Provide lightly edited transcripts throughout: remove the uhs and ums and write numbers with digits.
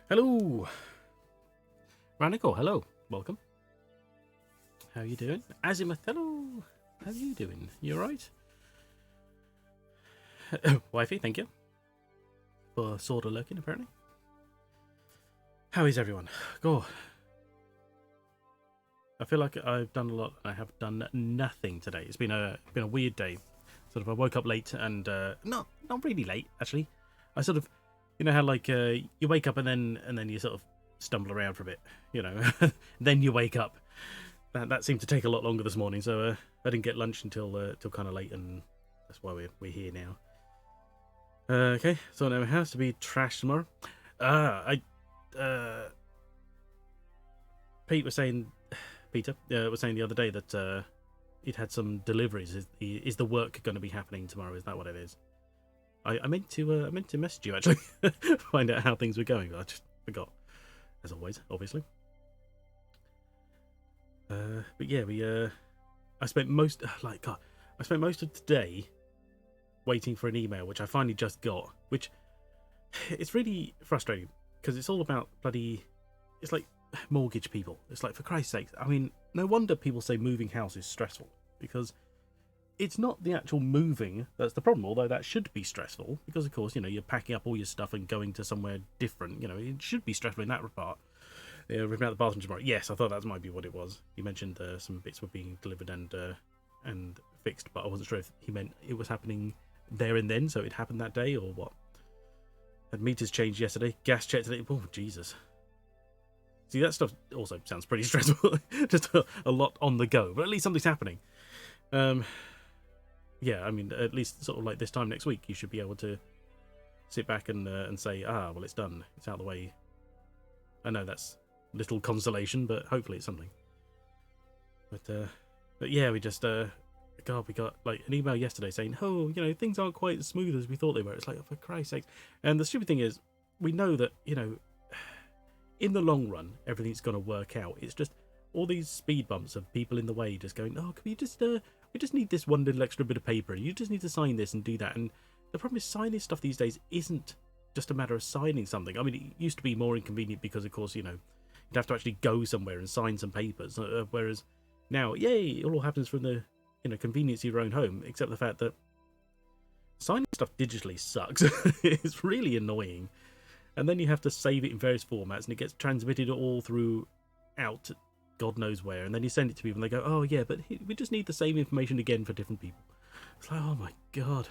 Hello, Ranico. Hello, welcome. How you doing? Azimuth. Hello. How you doing? You alright? Wifey, thank you for sort of lurking. Apparently. How is everyone? Go. I feel like I've done a lot and I have done nothing today. It's been a weird day. Sort of, I woke up late and not really late actually. I sort of, you know how like you wake up and then you sort of stumble around for a bit, you know. Then you wake up. That seemed to take a lot longer this morning, so I didn't get lunch until kind of late, and that's why we're here now. Okay, so now it has to be trash tomorrow. Peter was saying the other day that it had some deliveries. Is the work going to be happening tomorrow? Is that what it is? I meant to message you actually, find out how things were going, but I just forgot, as always, obviously. But yeah, I spent most of today waiting for an email, which I finally just got. Which it's really frustrating because it's all about it's like mortgage people. It's like, for Christ's sake, I mean, no wonder people say moving house is stressful, because it's not the actual moving that's the problem, although that should be stressful because, of course, you know, you're packing up all your stuff and going to somewhere different. You know, it should be stressful in that part. Ripping out the bathroom tomorrow. Yes, I thought that might be what it was. You mentioned some bits were being delivered and fixed, but I wasn't sure if he meant it was happening there and then, so it happened that day, or what. Had meters changed yesterday, gas checked today. Oh, Jesus. See, that stuff also sounds pretty stressful. Just a lot on the go, but at least something's happening. Yeah, I mean, at least sort of like this time next week, you should be able to sit back and say, well, it's done, it's out of the way. I know that's little consolation, but hopefully it's something. But yeah, we just we got like an email yesterday saying, oh, you know, things aren't quite as smooth as we thought they were. It's like, oh, for Christ's sake. And the stupid thing is, we know that, you know, in the long run everything's going to work out. It's just all these speed bumps of people in the way just going, oh, can we just need this one little extra bit of paper, you just need to sign this and do that. And the problem is, signing stuff these days isn't just a matter of signing something. I mean, it used to be more inconvenient because, of course, you know, you'd have to actually go somewhere and sign some papers, whereas now, yay, it all happens from the, you know, convenience of your own home, except the fact that signing stuff digitally sucks. It's really annoying. And then you have to save it in various formats, and it gets transmitted all throughout God knows where, and then you send it to people and they go, oh yeah, but we just need the same information again for different people. It's like, oh my God.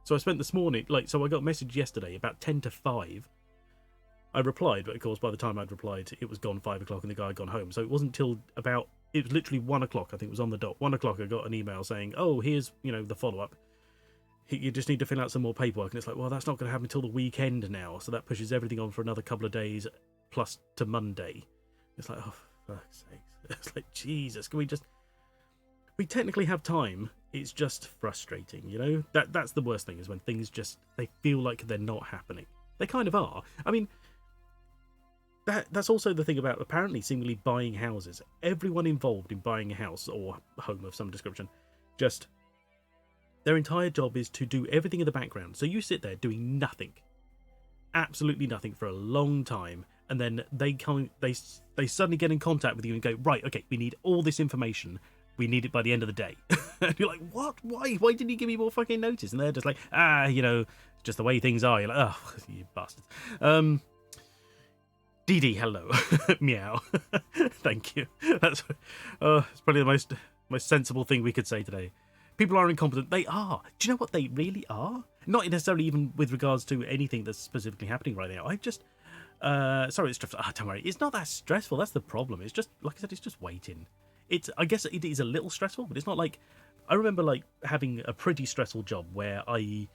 So I spent this morning, so I got a message yesterday about 10 to 5. I replied, but of course by the time I'd replied, it was gone 5 o'clock and the guy had gone home. So it wasn't till it was literally 1 o'clock, I think it was on the dot. 1 o'clock I got an email saying, oh, here's, you know, the follow-up. You just need to fill out some more paperwork. And it's like, well, that's not going to happen until the weekend now. So that pushes everything on for another couple of days, plus to Monday. It's like, oh, for fuck's sake. It's like, Jesus, can we technically have time. It's just frustrating, you know? That's the worst thing, is when things just, they feel like they're not happening. They kind of are. I mean, that's also the thing about apparently seemingly buying houses. Everyone involved in buying a house or home of some description, just their entire job is to do everything in the background. So you sit there doing nothing, absolutely nothing, for a long time, and then they suddenly get in contact with you and go, right, okay, we need all this information. We need it by the end of the day. And you're like, what? Why? Why didn't you give me more fucking notice? And they're just like, you know, just the way things are. You're like, oh, you bastards. Dee Dee, hello. Meow. Thank you. That's it's probably the most sensible thing we could say today. People are incompetent. They are. Do you know what they really are? Not necessarily even with regards to anything that's specifically happening right now. I just... sorry, it's stressful. Don't worry. It's not that stressful. That's the problem. It's just, like I said, it's just waiting. I guess it is a little stressful, but it's not like... I remember, like, having a pretty stressful job where I'd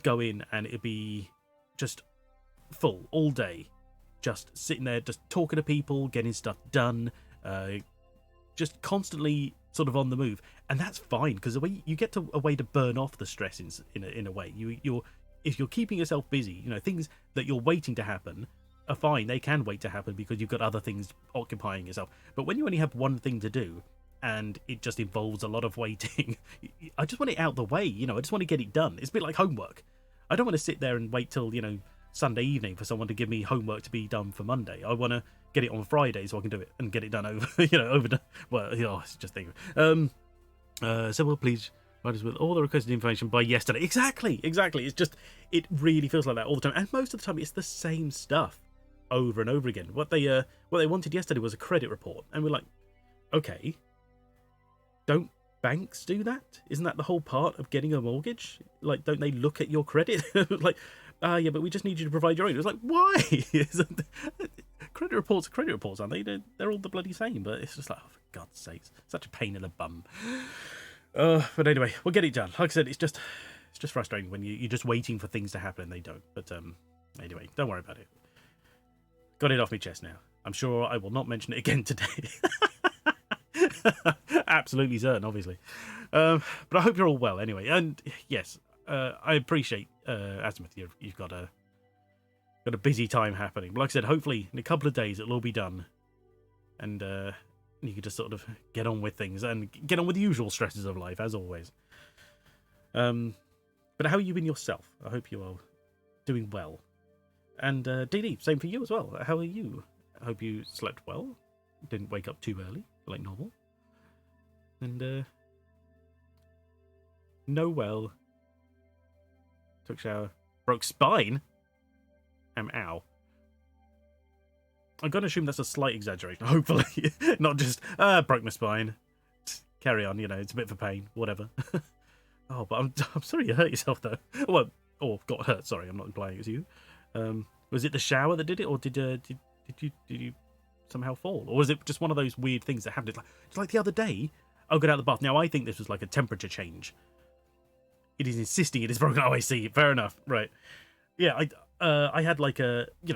go in and it'd be just full all day. Just sitting there, just talking to people, getting stuff done, just constantly sort of on the move. And that's fine, because you get a way to burn off the stress in a way. If you're keeping yourself busy, you know, things that you're waiting to happen are fine. They can wait to happen because you've got other things occupying yourself. But when you only have one thing to do and it just involves a lot of waiting, I just want it out the way. You know, I just want to get it done. It's a bit like homework. I don't want to sit there and wait till, you know, Sunday evening for someone to give me homework to be done for Monday. I want to get it on Friday so I can do it and get it done over, well, it's just thinking. So will please provide us with all the requested information by yesterday. Exactly. It's just, it really feels like that all the time. And most of the time it's the same stuff over and over again. What they wanted yesterday was a credit report. And we're like, okay, don't banks do that? Isn't that the whole part of getting a mortgage? Like, don't they look at your credit? Like, yeah, but we just need you to provide your own. It was like, why? Credit reports are credit reports, aren't they? They're all the bloody same, but it's just like, oh, for God's sakes, such a pain in the bum. But anyway, we'll get it done. Like I said, it's just frustrating when you're just waiting for things to happen and they don't. But anyway, don't worry about it. Got it off my chest now. I'm sure I will not mention it again today. Absolutely certain, obviously. But I hope you're all well anyway. And yes, I appreciate Azimuth. You've got a busy time happening. But like I said, hopefully in a couple of days it'll all be done, and you can just sort of get on with things and get on with the usual stresses of life as always. But how are you in yourself? I hope you are doing well. And DD, same for you as well. How are you? I hope you slept well. Didn't wake up too early, like normal. And well. Took shower. Broke spine? Ow. I'm going to assume that's a slight exaggeration, hopefully. Not just, broke my spine. Carry on, it's a bit of a pain, whatever. Oh, but I'm sorry you hurt yourself, though. Well, or got hurt, sorry, I'm not implying it was you. Was it the shower that did it, or did you somehow fall? Or was it just one of those weird things that happened? It's like the other day, I got out of the bath. Now, I think this was like a temperature change. It is insisting it is broken. Oh, I see. Fair enough. Right. Yeah, I had like a, you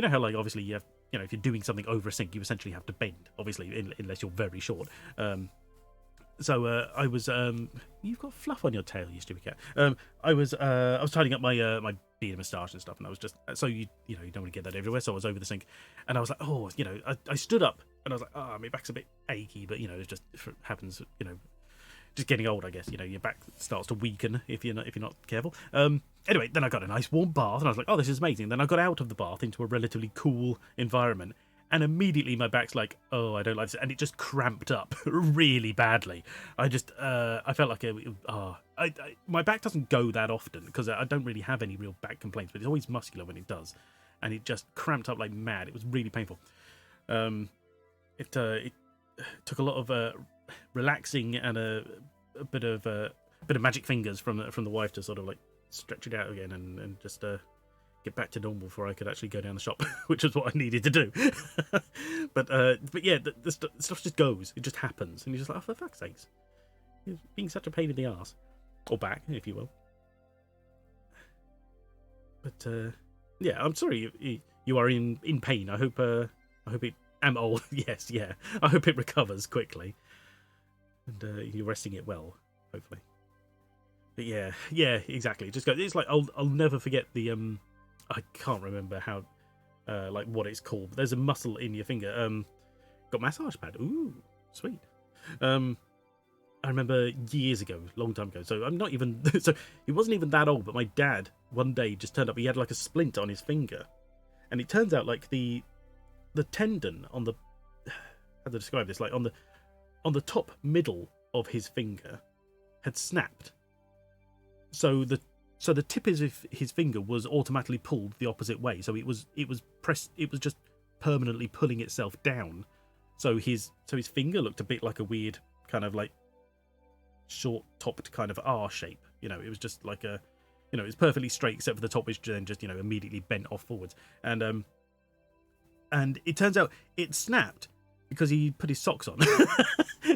know how like obviously you have, if you're doing something over a sink, you essentially have to bend, obviously, unless you're very short. So I was you've got fluff on your tail, you stupid cat. I was tidying up my my beard and moustache and stuff, and I was just so you don't want to get that everywhere. So I was over the sink, and I was like, oh, I stood up, and I was like, oh, my back's a bit achy, but it just happens, just getting old, I guess. Your back starts to weaken if you're not careful. Anyway, then I got a nice warm bath, and I was like, oh, this is amazing. Then I got out of the bath into a relatively cool environment. And immediately my back's like, oh, I don't like this. And it just cramped up really badly. I just, I felt like, my back doesn't go that often because I don't really have any real back complaints, but it's always muscular when it does. And it just cramped up like mad. It was really painful. It took a lot of relaxing and a bit of magic fingers from the wife to sort of like stretch it out again and just get back to normal before I could actually go down the shop, which is what I needed to do. but yeah, the stuff just goes. It just happens. And you're just like, oh, for fuck's sakes. It's being such a pain in the arse. Or back, if you will. But, yeah, I'm sorry you are in pain. I hope it... I'm old. Yes, yeah. I hope it recovers quickly. And you're resting it well, hopefully. But yeah, exactly. Just go. It's like, I'll never forget the... I can't remember how, like what it's called. But there's a muscle in your finger. Got massage pad. Ooh, sweet. I remember years ago, long time ago. So I'm not even. So he wasn't even that old. But my dad one day just turned up. He had like a splint on his finger, and it turns out like the tendon on the, how to describe this, like on the top middle of his finger had snapped. So the tip of his finger was automatically pulled the opposite way. So it was pressed. It was just permanently pulling itself down. So his finger looked a bit like a weird kind of like short topped kind of R shape. It was just like a, it was perfectly straight except for the top, which then just immediately bent off forwards. And it turns out it snapped because he put his socks on.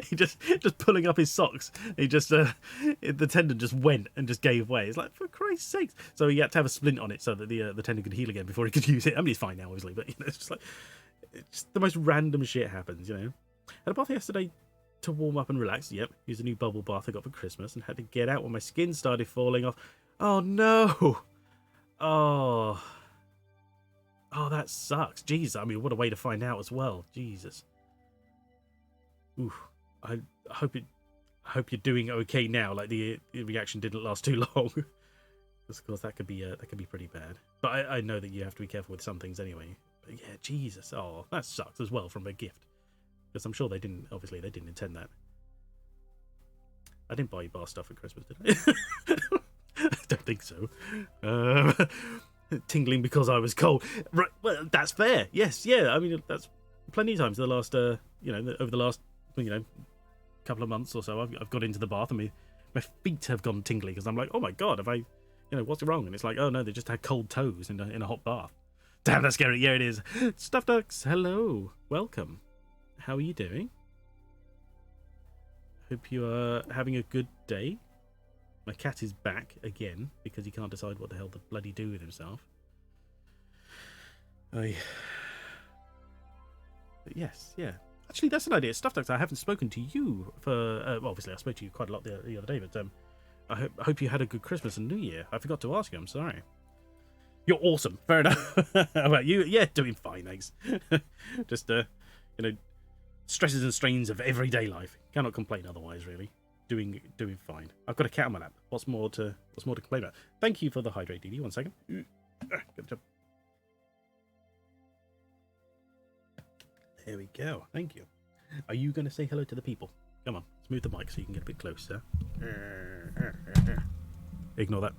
He just pulling up his socks. He just the tendon just went and just gave way. It's like, for Christ's sakes! So he had to have a splint on it so that the tendon could heal again before he could use it. I mean, he's fine now, obviously, but it's just like it's the most random shit happens. Had a bath yesterday to warm up and relax. Yep, used a new bubble bath I got for Christmas and had to get out when my skin started falling off. Oh no! Oh, that sucks. Jeez, I mean, what a way to find out as well. Jesus. Ooh, I hope you're doing okay now. Like the reaction didn't last too long, Because of course that could be pretty bad. But I know that you have to be careful with some things anyway. But yeah, Jesus, oh, that sucks as well from a gift. Because I'm sure they didn't intend that. I didn't buy you bar stuff for Christmas, did I? I don't think so. Tingling because I was cold. Right, well, that's fair. Yes, yeah. I mean, that's plenty of times over the last, couple of months or so, I've got into the bath and my feet have gone tingly because I'm like, oh my God, have I, what's wrong? And it's like, oh no, they just had cold toes in a hot bath. Damn, that's scary. Yeah, it is. Stuff Ducks, hello. Welcome. How are you doing? Hope you are having a good day. My cat is back again because he can't decide what the hell to bloody do with himself. But yes, yeah. Actually, that's an idea. Stuff Ducks, I haven't spoken to you for... well, obviously, I spoke to you quite a lot the other day, but I hope you had a good Christmas and New Year. I forgot to ask you. I'm sorry. You're awesome. Fair enough. How about you? Yeah, doing fine, thanks. Just, stresses and strains of everyday life. Cannot complain otherwise, really. Doing fine. I've got a cat on my lap. What's more to complain about? Thank you for the hydrate, DD. 1 second. Good job. There we go. Thank you. Are you going to say hello to the people? Come on, let's move the mic so you can get a bit closer. Ignore that.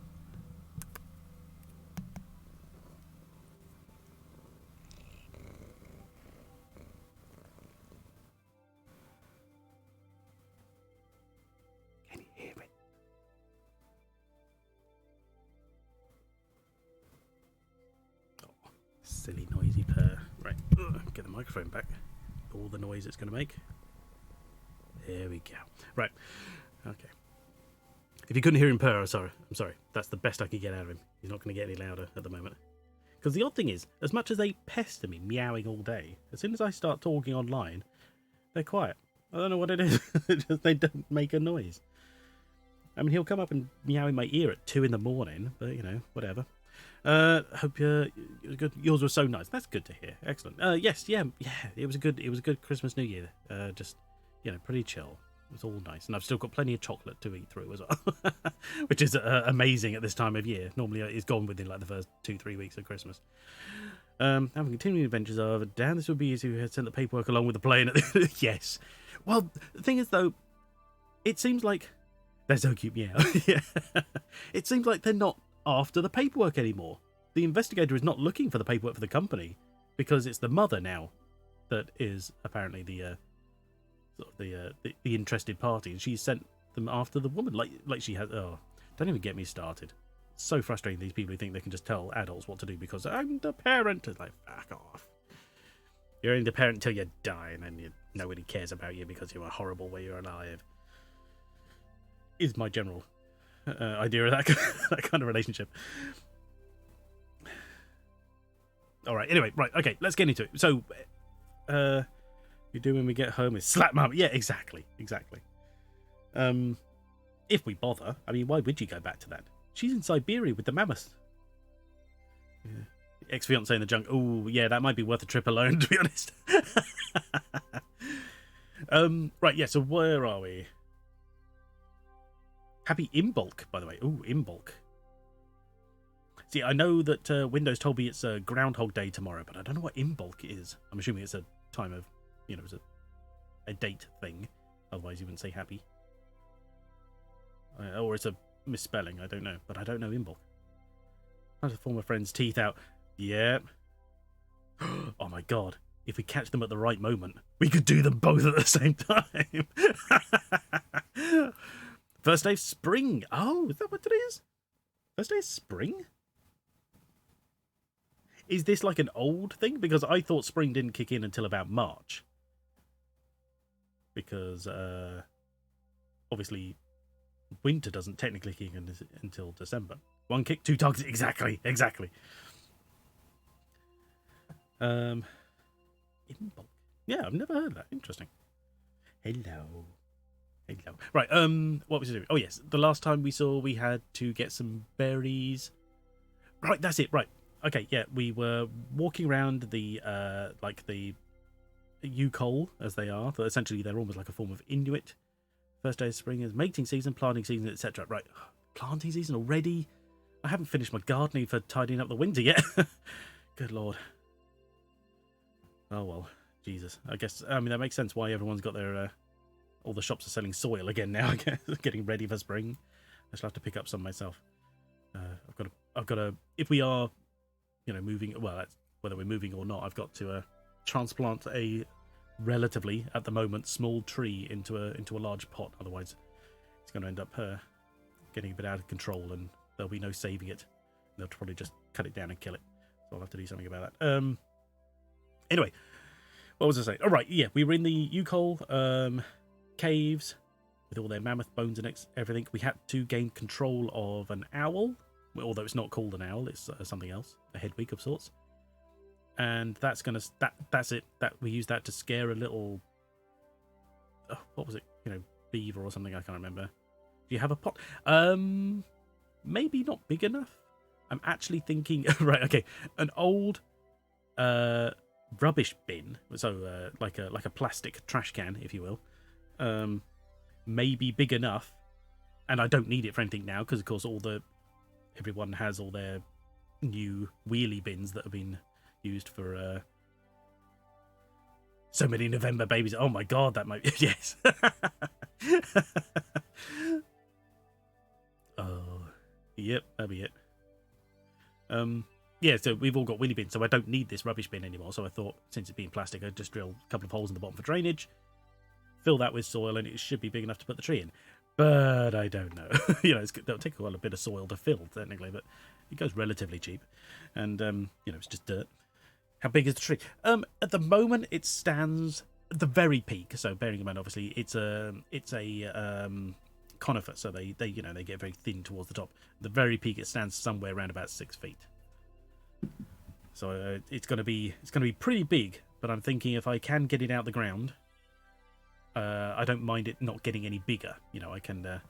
Can you hear it? Oh, silly noisy purr. Right, get the microphone back. All the noise it's going to make. There we go. Right, okay. If you couldn't hear him purr, I'm sorry. That's the best I could get out of him. He's not going to get any louder at the moment. Because the odd thing is, as much as they pester me meowing all day, as soon as I start talking online, they're quiet. I don't know what it is. They don't make a noise. I mean, he'll come up and meow in my ear at 2 in the morning, but whatever. Hope it was good. Yours was so nice. That's good to hear. Excellent. Yes, yeah. It was a good Christmas, New Year. Just pretty chill. It was all nice, and I've still got plenty of chocolate to eat through as well, which is amazing at this time of year. Normally, it's gone within like the first 2-3 weeks of Christmas. Having continuing adventures of damn, this would be easy if we had sent the paperwork along with the plane. Yes. Well, the thing is though, it seems like they're so cute. Yeah. Yeah. It seems like they're not after the paperwork anymore. The investigator is not looking for the paperwork for the company because it's the mother now that is apparently the interested party, and she's sent them after the woman like she has. Oh, don't even get me started. It's so frustrating, these people who think they can just tell adults what to do because I'm the parent. It's like, fuck off. You're only the parent until you die, and then nobody cares about you because you are horrible while you're alive. Is my general idea of that kind of relationship. All right. Anyway, right. Okay. Let's get into it. So, you do when we get home is slap mum. Yeah, exactly. If we bother. I mean, why would you go back to that? She's in Syberia with the mammoths. Yeah. Ex-fiance in the junk. Oh, yeah, that might be worth a trip alone, to be honest. Right, yeah, so where are we? Happy Imbolc, by the way. Oh, Imbolc. See, I know that Windows told me it's Groundhog Day tomorrow, but I don't know what Imbolc is. I'm assuming it's a time of, it's a date thing. Otherwise, you wouldn't say happy. Or it's a misspelling, I don't know. But I don't know Imbolc. How's a former friend's teeth out? Yeah. Oh my god. If we catch them at the right moment, we could do them both at the same time. First day of spring. Oh, is that what it is? First day of spring? Is this like an old thing? Because I thought spring didn't kick in until about March. Because, obviously, winter doesn't technically kick in until December. One kick, two targets. Exactly. Imbolc. Yeah, I've never heard of that. Interesting. Hello. Right, what was it doing? Oh, yes. The last time we had to get some berries. Right, that's it. Right. Okay, yeah. We were walking around the, the Yukol, as they are. So essentially, they're almost like a form of Inuit. First day of spring is mating season, planting season, etc. Right. Planting season already? I haven't finished my gardening for tidying up the winter yet. Good lord. Oh well, Jesus. I guess, I mean, that makes sense why everyone's got their, all the shops are selling soil again now, I guess, getting ready for spring. I shall have to pick up some myself. I've got to, if we are, you know, moving, well, that's whether we're moving or not, I've got to transplant a relatively, at the moment, small tree into a large pot. Otherwise, it's going to end up getting a bit out of control, and there'll be no saving it. They'll probably just cut it down and kill it. So I'll have to do something about that. Anyway, what was I saying? All right, yeah, we were in the Yukol caves with all their mammoth bones and everything. We had to gain control of an owl, although it's not called an owl, it's something else, a hedwig of sorts. And that's it. That we used that to scare a little, what was it? You know, beaver or something. I can't remember. Do you have a pot? Maybe not big enough. I'm actually thinking. Right. Okay. An old rubbish bin. So like a plastic trash can, if you will. Maybe big enough. And I don't need it for anything now because, of course, everyone has all their new wheelie bins that have been used for so many November babies. Oh my god, that might yes. Oh, yep, that'll be it. Yeah, so we've all got wheelie bins, so I don't need this rubbish bin anymore. So I thought, since it's being plastic, I'd just drill a couple of holes in the bottom for drainage, fill that with soil, and it should be big enough to put the tree in. But I don't know. You know, it'll take a bit of soil to fill, technically, but it goes relatively cheap. And, you know, it's just dirt. How big is the tree? At the moment, it stands at the very peak. So, bearing in mind, obviously, it's a conifer, so they get very thin towards the top. At the very peak, it stands somewhere around about 6 feet. So it's going to be pretty big. But I'm thinking if I can get it out the ground, I don't mind it not getting any bigger. You know, I can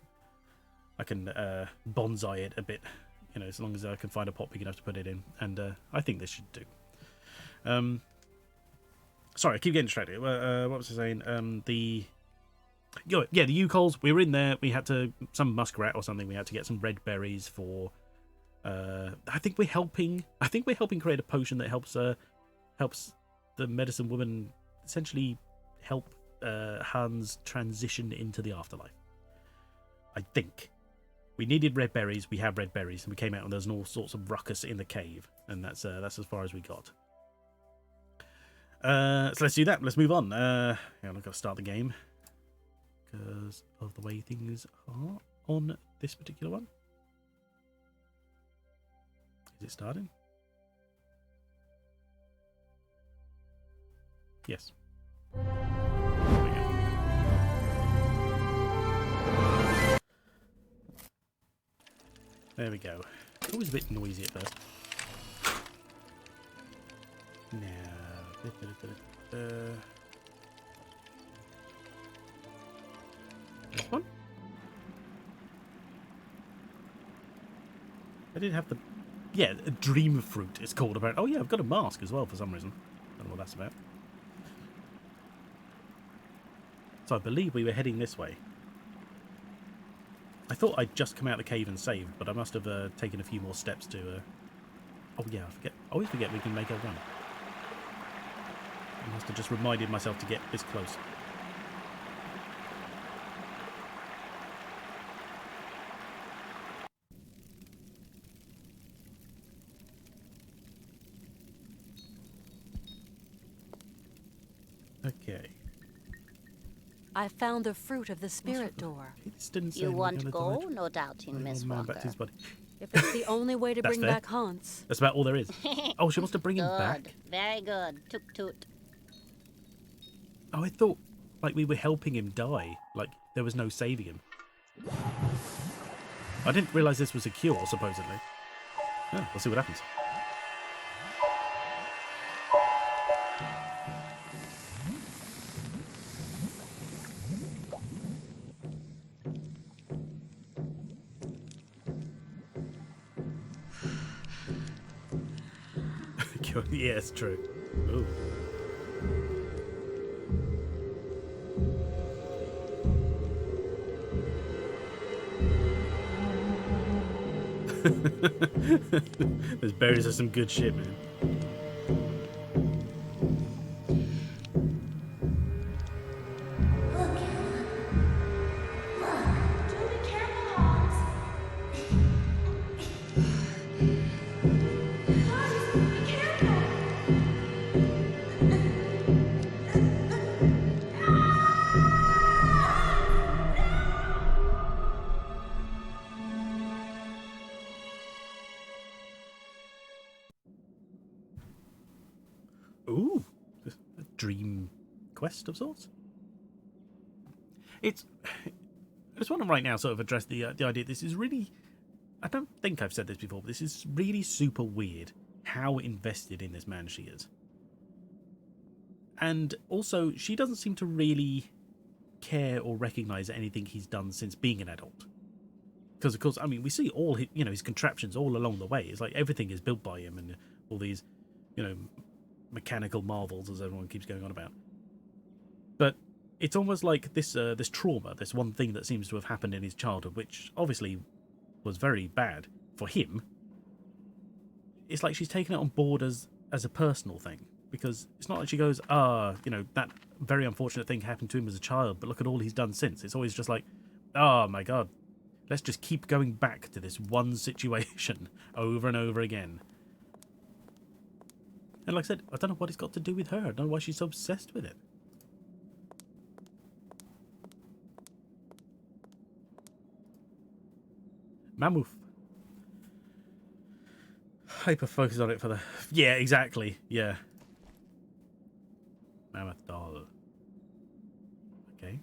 bonsai it a bit. You know, as long as I can find a pot big enough to put it in, and I think this should do. Sorry, I keep getting distracted. What was I saying? The Yukols. We were in there. We had some muskrat or something. We had to get some red berries for. I think we're helping create a potion that helps the medicine woman essentially help Hans transition into the afterlife. I think. We needed red berries. We have red berries, and we came out and there's all sorts of ruckus in the cave, and that's as far as we got. So let's do that. Let's move on. Yeah, I'm not going to start the game because of the way things are on this particular one. Is it starting? Yes. There we go. Always a bit noisy at first. Now, this one. I did have a dream fruit. It's called about. Oh yeah, I've got a mask as well for some reason. I don't know what that's about. So I believe we were heading this way. I thought I'd just come out of the cave and saved, but I must have taken a few more steps to... Oh yeah, I always forget we can make a run. I must have just reminded myself to get this close. Okay. I found the fruit of the spirit door. You want go? No doubting, Miss Walker. If it's the only way to bring back Hans. That's about all there is. Oh, she wants to bring him back? Very good. Toot toot. Oh, I thought, like, we were helping him die. Like, there was no saving him. I didn't realise this was a cure, supposedly. Oh, we'll see what happens. Yeah, it's true. Ooh. Those berries are some good shit, man. Ooh, a dream quest of sorts. I just want to right now sort of address the idea. This is really, I don't think I've said this before, but this is really super weird how invested in this man she is. And also, she doesn't seem to really care or recognise anything he's done since being an adult. Because, of course, I mean, we see all his, his contraptions all along the way. It's like everything is built by him and all these, mechanical marvels, as everyone keeps going on about. But it's almost like this trauma, this one thing that seems to have happened in his childhood, which obviously was very bad for him. It's like she's taken it on board as a personal thing. Because it's not like she goes, that very unfortunate thing happened to him as a child, but look at all he's done since. It's always just like, oh my god, let's just keep going back to this one situation over and over again. And like I said, I don't know what it's got to do with her. I don't know why she's so obsessed with it. Mammoth. Hyper focus on it for the... Yeah, exactly. Yeah. Mammoth doll. Okay.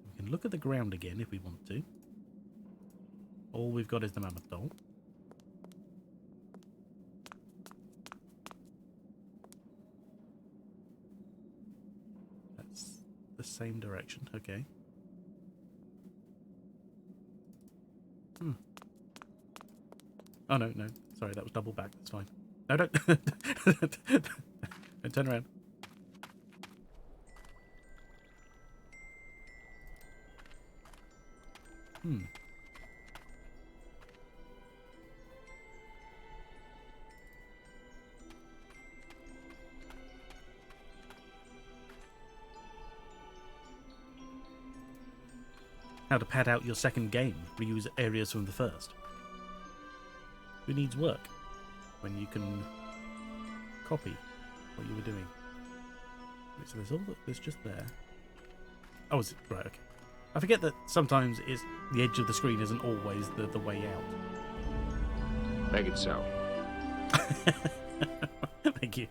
We can look at the ground again if we want to. All we've got is the mammoth doll. That's the same direction. Okay. Oh, no. Sorry, that was double back. That's fine. No, don't. Don't turn around. How to pad out your second game. Reuse areas from the first. Who needs work when you can copy what you were doing? Wait, so there's just there. Oh, is it? Right, okay. I forget that sometimes the edge of the screen isn't always the way out. Make it so. Thank you.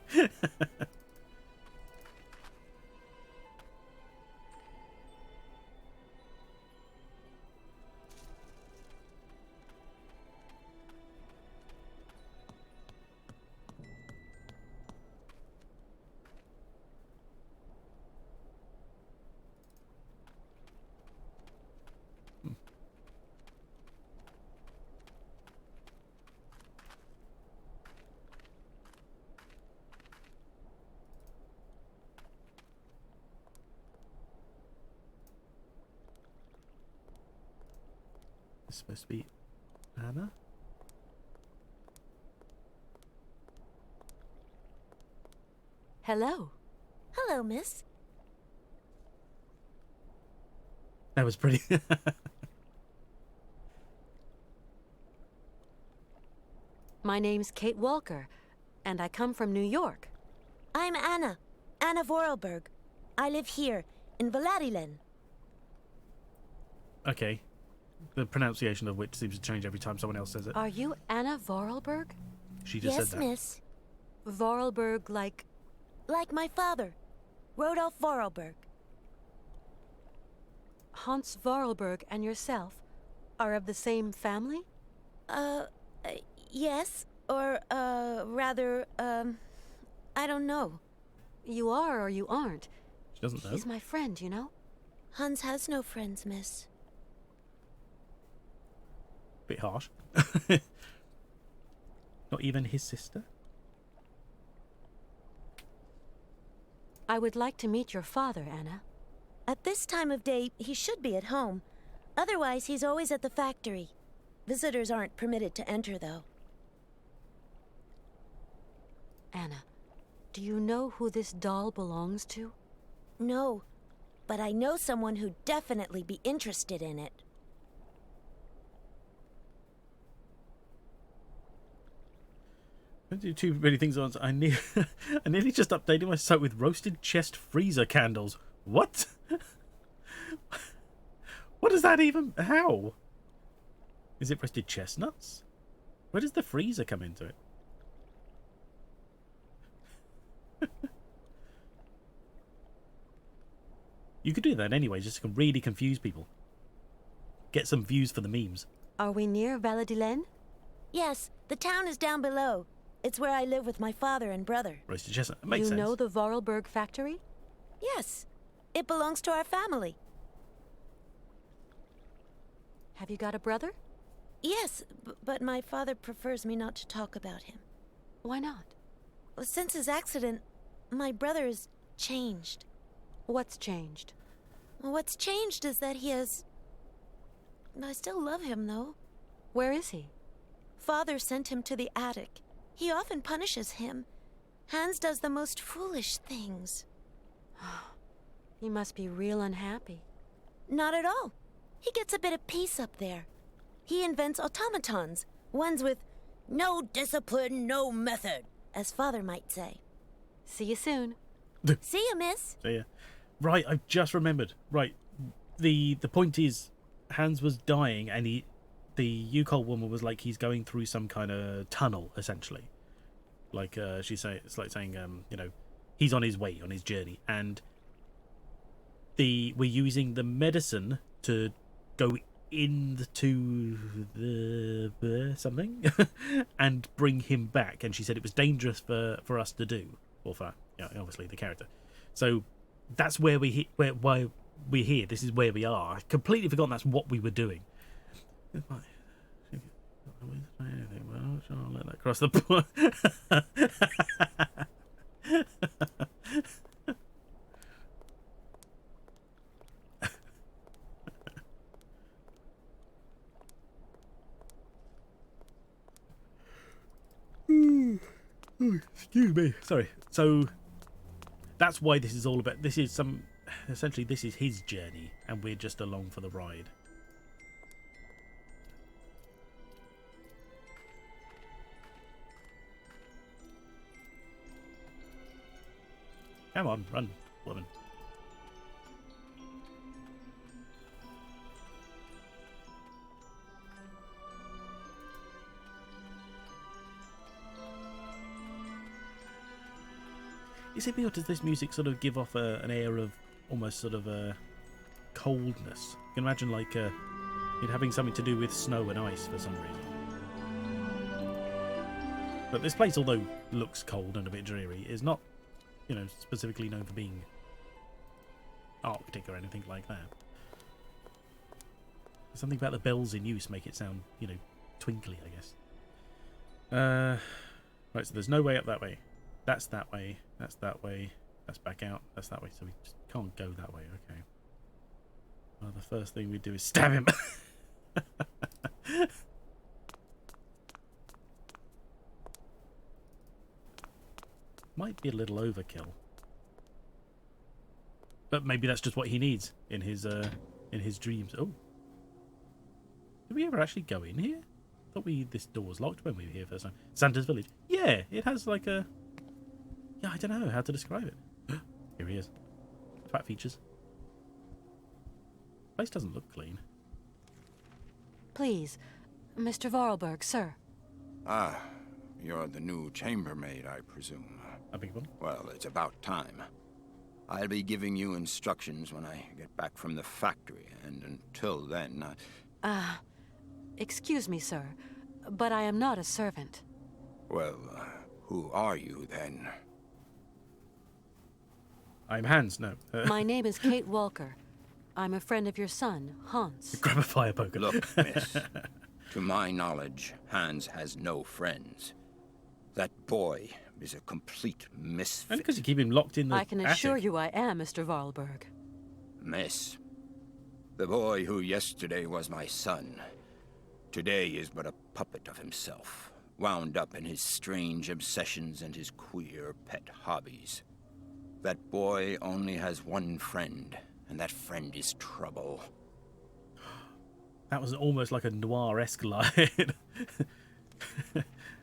It's supposed to be Anna? Hello. Hello, miss. That was pretty. My name's Kate Walker, and I come from New York. I'm Anna Vorarlberg. I live here, in Valerilen. Okay. The pronunciation of which seems to change every time someone else says it. Are you Anna Vorarlberg? She just Yes, said that. miss. Vorarlberg like... Like my father, Rodolf Vorarlberg. Hans Vorarlberg and yourself are of the same family? Yes, or, rather, I don't know. You are or you aren't. She doesn't know. He's my friend, you know? Hans has no friends, miss. Bit harsh. Not even his sister? I would like to meet your father, Anna. At this time of day, he should be at home. Otherwise, he's always at the factory. Visitors aren't permitted to enter, though. Anna, do you know who this doll belongs to? No, but I know someone who'd definitely be interested in it. I do too many things at once. I nearly just updated my site with roasted chest freezer candles. What? What does that even... How? Is it roasted chestnuts? Where does the freezer come into it? You could do that anyway, just to really confuse people. Get some views for the memes. Are we near Valadilen? Yes, the town is down below. It's where I live with my father and brother. Roasted chestnut. Makes sense. You know the Vorarlberg factory? Yes, it belongs to our family. Have you got a brother? Yes, but my father prefers me not to talk about him. Why not? Since his accident, my brother has changed. What's changed? What's changed is that he has... I still love him, though. Where is he? Father sent him to the attic. He often punishes him. Hans does the most foolish things. He must be real unhappy. Not at all. He gets a bit of peace up there. He invents automatons, ones with no discipline, no method, as Father might say. See you soon. See you, miss. So yeah. Right, I've just remembered. Right. The point is, Hans was dying and the Yukol woman was like he's going through some kind of tunnel, essentially. Like it's like saying, you know, he's on his way, on his journey, and we're using the medicine to go into the something and bring him back. And she said it was dangerous for us to do, or for obviously the character. So that's why we're here. This is where we are. I completely forgotten that's what we were doing. I'll let that cross the point. Excuse me. Sorry. So that's why this is all about. Essentially, this is his journey, and we're just along for the ride. Come on, run, woman. Is it me, or does this music sort of give off an air of almost sort of a coldness? You can imagine like it having something to do with snow and ice for some reason. But this place, although looks cold and a bit dreary, is not, you know, specifically known for being Arctic or anything like that. Something about the bells in use make it sound, you know, twinkly, I guess. Right, so there's no way up that way. That's that way. That's that way. That's back out. That's that way. So we just can't go that way. Okay. Well, the first thing we do is stab him. Might be a little overkill. But maybe that's just what he needs in his dreams. Oh. Did we ever actually go in here? I thought this door was locked when we were here first time. Santa's village. Yeah, it has like a... Yeah, I don't know how to describe it. Here he is. Fat features. Place doesn't look clean. Please, Mr. Vorarlberg, sir. Ah, you're the new chambermaid, I presume. A big one. Well, it's about time. I'll be giving you instructions when I get back from the factory, and until then, Excuse me, sir, but I am not a servant. Well, who are you, then? I'm Hans, no. My name is Kate Walker. I'm a friend of your son, Hans. Grab a fire poker. Look, miss. To my knowledge, Hans has no friends. That boy is a complete misfit. Only because you keep him locked in the I can assure attic. you I am, Mr. Vorarlberg. Miss, the boy who yesterday was my son, today is but a puppet of himself, wound up in his strange obsessions and his queer pet hobbies. That boy only has one friend, and that friend is trouble. That was almost like a noir-esque line.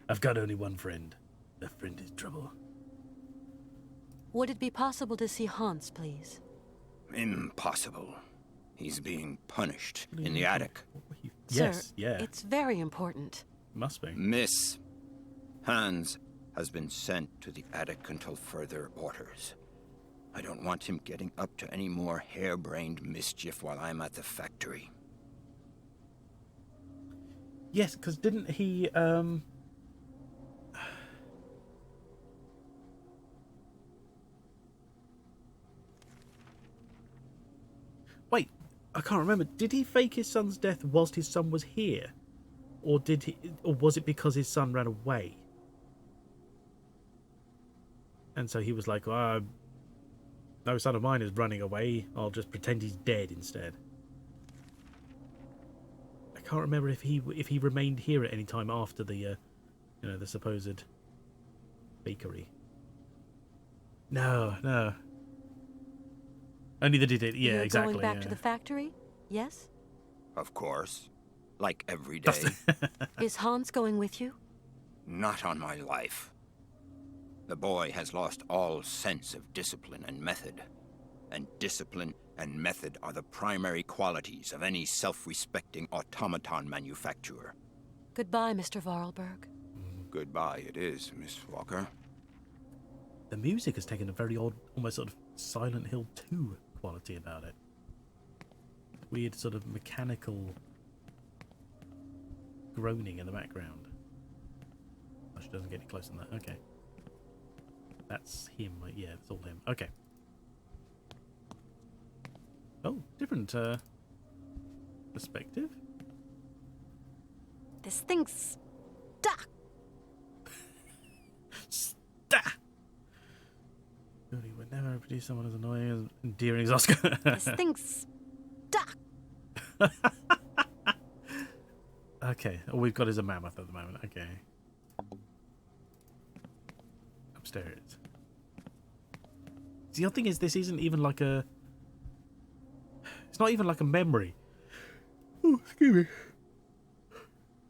I've got only one friend. That friend is trouble. Would it be possible to see Hans, please? Impossible. He's being punished in the attic. Yes, Sir, yeah. it's very important. Must be. Miss, Hans has been sent to the attic until further orders. I don't want him getting up to any more harebrained mischief while I'm at the factory. Yes, because didn't he, Wait, I can't remember. Did he fake his son's death whilst his son was here? Or was it because his son ran away? And so he was like, no son of mine is running away. I'll just pretend he's dead instead. I can't remember if he remained here at any time after the, the supposed bakery. No. Only that he did. Yeah, You're exactly. Going back to the factory? Yes? Of course. Like every day. Is Hans going with you? Not on my life. The boy has lost all sense of discipline and method. And discipline and method are the primary qualities of any self-respecting automaton manufacturer. Goodbye, Mr. Vorarlberg. Goodbye it is, Miss Walker. The music has taken a very odd, almost sort of Silent Hill 2 quality about it. Weird sort of mechanical groaning in the background. Oh, she doesn't get any closer than that. Okay. That's him. Yeah, it's all him. Okay. Oh, different perspective. This thing's stuck. Stah! He would never produce someone as annoying as endearing as Oscar. This thing's stuck. Okay, all we've got is a mammoth at the moment. Okay. Upstairs. The other thing is, this isn't even like a... It's not even like a memory. Oh, excuse me.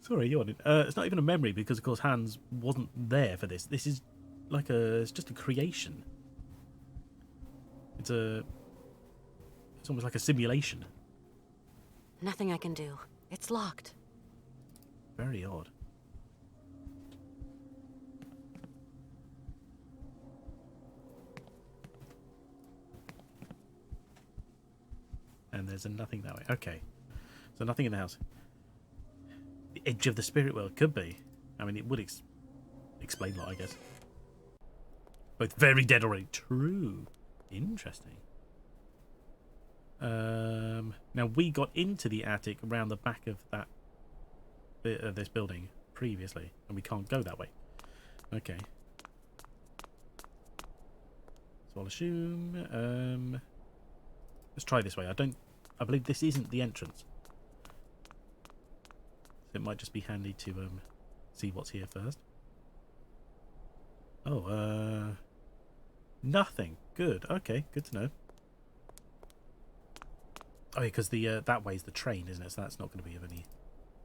Sorry, yawning. It's not even a memory because, of course, Hans wasn't there for this. This is like it's just a creation. It's almost like a simulation. Nothing I can do. It's locked. Very odd. And there's a nothing that way. Okay. So nothing in the house. The edge of the spirit world could be. I mean, it would explain a lot, I guess. Both very dead already. True. Interesting. Now, we got into the attic around the back of that bit of this building previously, and we can't go that way. Okay. So I'll assume... let's try this way. I believe this isn't the entrance. So it might just be handy to see what's here first. Oh, nothing. Good. Okay, good to know. Oh, yeah, because the that way's the train, isn't it? So that's not going to be of any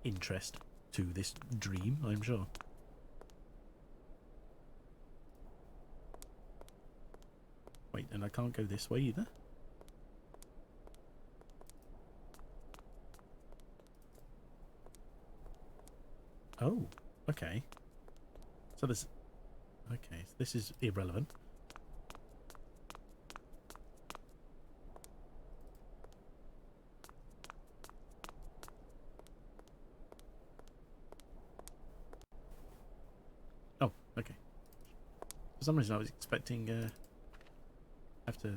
interest to this dream, I'm sure. Wait, and I can't go this way either. Oh, okay. So this... Okay, so this is irrelevant. Oh, okay. For some reason I was expecting... have to...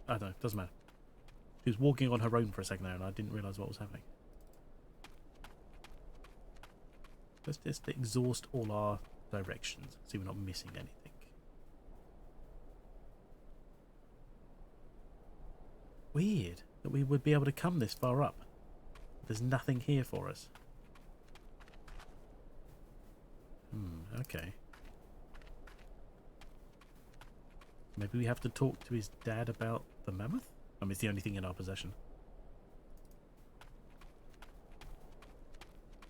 I don't know, doesn't matter. She was walking on her own for a second there and I didn't realise what was happening. Let's just exhaust all our directions, see we're not missing anything. weird that we would be able to come this far up. There's nothing here for us. Okay. Maybe we have to talk to his dad about the mammoth? I mean, it's the only thing in our possession.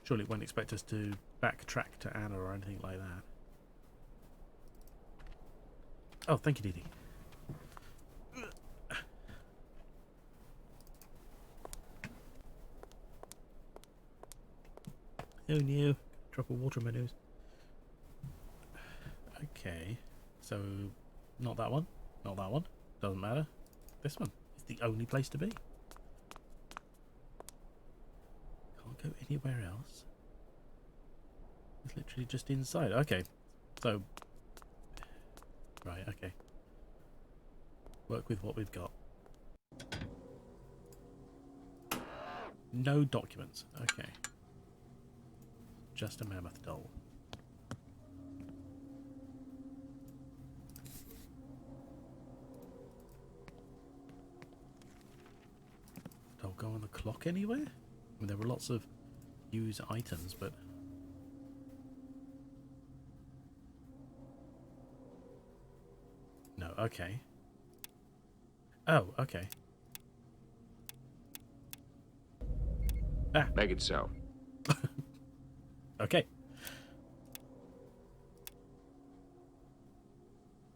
Surely it won't expect us to backtrack to Anna or anything like that. Oh, thank you, Dee Dee. Oh no, drop of water in my nose. Okay, so not that one, not that one, doesn't matter. This one is the only place to be. Can't go anywhere else. It's literally just inside. Okay, so, right, okay. Work with what we've got. No documents, okay. Just a mammoth doll. Doll go on the clock anywhere? I mean, there were lots of use items, but... No, okay. Oh, okay. Ah. Make it so. Okay.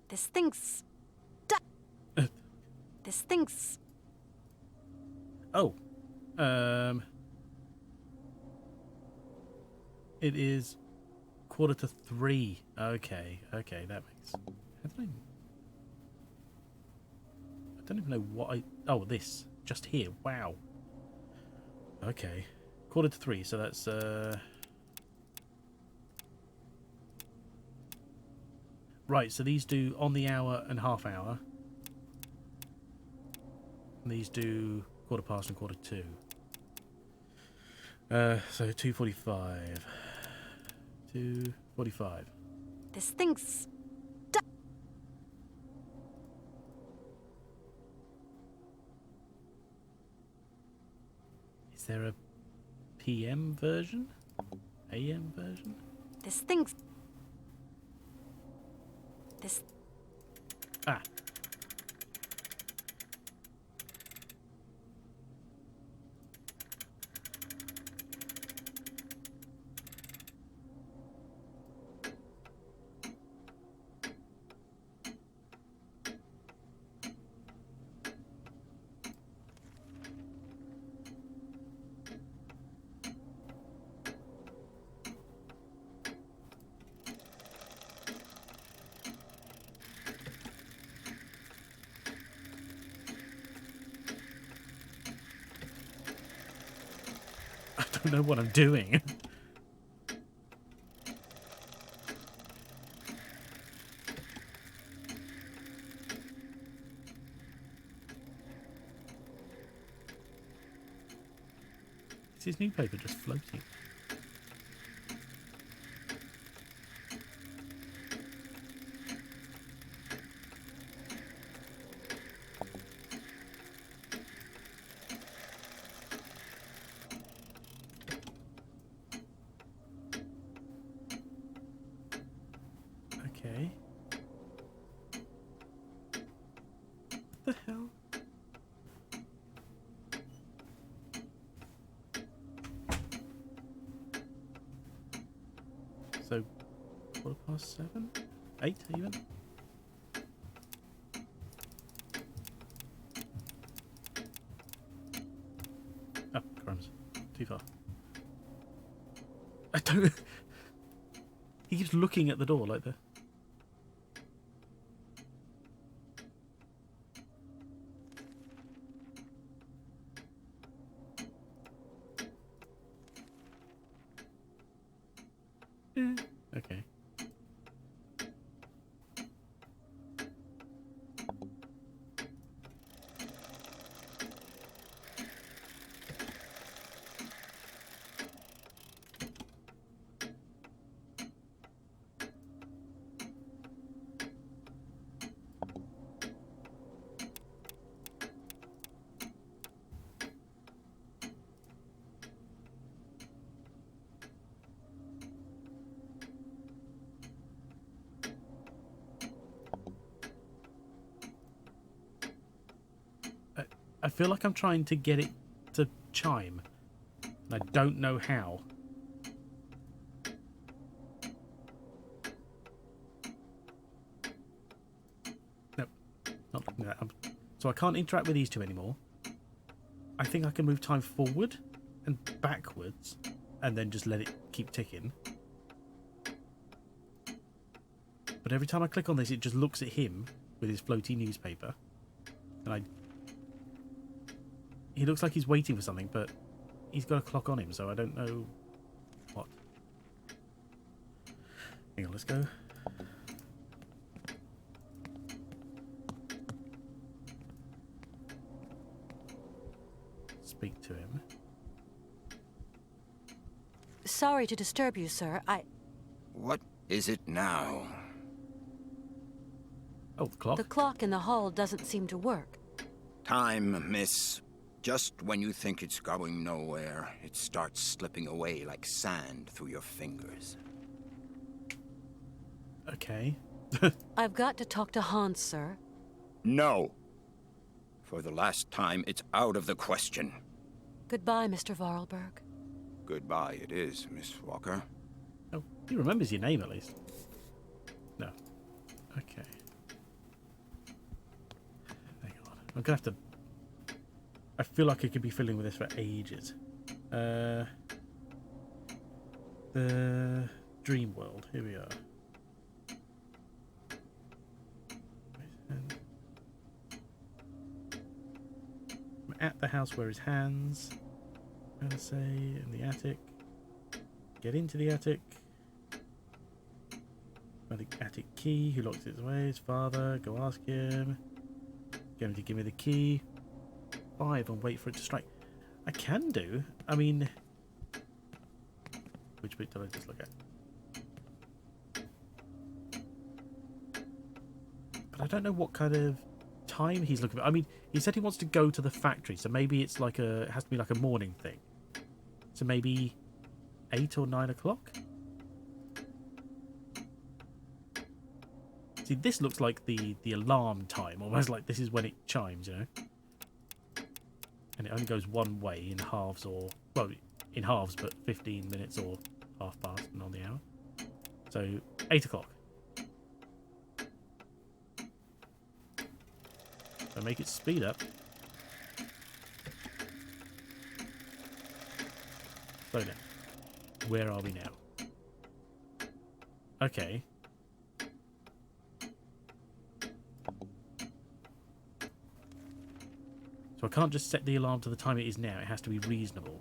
This thing's... This thing's... Oh. It is 2:45. Okay, okay, that makes... How did I don't even know what I... Oh, this. Just here. Wow. Okay. 2:45, so that's... Right, so these do on the hour and half hour. And these do 2:15 and 2:45. So 2:45. 2:45. This thing's... Is there a PM version? AM version? This thing's... This... Ah. I don't know what I'm doing. Is his newspaper just floating? Okay. What the hell? So, 7:15? 8 even? Oh, crumbs. Too far. I don't... He keeps looking at the door like that. Okay. feel like I'm trying to get it to chime. And I don't know how. Nope. Not looking at that. So I can't interact with these two anymore. I think I can move time forward and backwards and then just let it keep ticking. But every time I click on this, it just looks at him with his floaty newspaper. And he looks like he's waiting for something, but he's got a clock on him, so I don't know what. Hang on, let's go. Speak to him. Sorry to disturb you, sir. What is it now? Oh, the clock. The clock in the hall doesn't seem to work. Time, miss. Just when you think it's going nowhere, it starts slipping away like sand through your fingers. Okay. I've got to talk to Hans, sir. No. For the last time, it's out of the question. Goodbye, Mr. Vorarlberg. Goodbye it is, Miss Walker. Oh, he remembers your name at least. No. Okay. Hang on. I'm gonna have to. I feel like I could be fiddling with this for ages. The dream world. Here we are. I'm at the house where his hands. I'm gonna say in the attic. Get into the attic. Find the attic key. Who locks it away? His father. Go ask him. Get him to give me the key. 5 and wait for it to strike. I can do. I mean, which bit did I just look at? But I don't know what kind of time he's looking for. I mean, he said he wants to go to the factory, so maybe it's like it has to be like a morning thing. So maybe 8 or 9 o'clock. See, this looks like the alarm time, almost like this is when it chimes, you know. And it only goes one way in halves, or well, in halves, but 15 minutes or half past and on the hour. So 8 o'clock. So make it speed up. Slow down. Where are we now? Okay. So I can't just set the alarm to the time it is now. It has to be reasonable.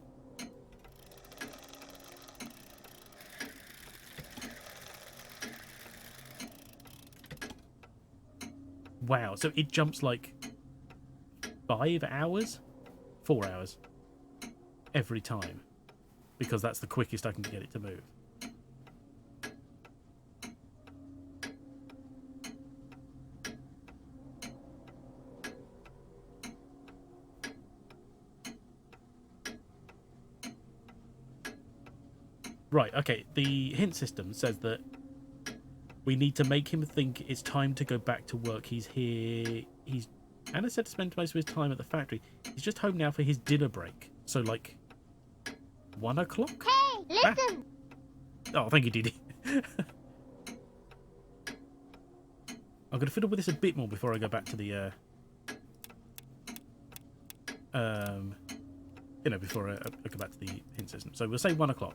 Wow, so it jumps like 5 hours? 4 hours. Every time. Because that's the quickest I can get it to move. Right, okay, the hint system says that we need to make him think it's time to go back to work. He's here. Anna said to spend most of his time at the factory. He's just home now for his dinner break. So, like, 1 o'clock? Hey, listen! Oh, thank you, Didi. I'm going to fiddle with this a bit more before I go back to the, before I go back to the hint system. So we'll say 1 o'clock.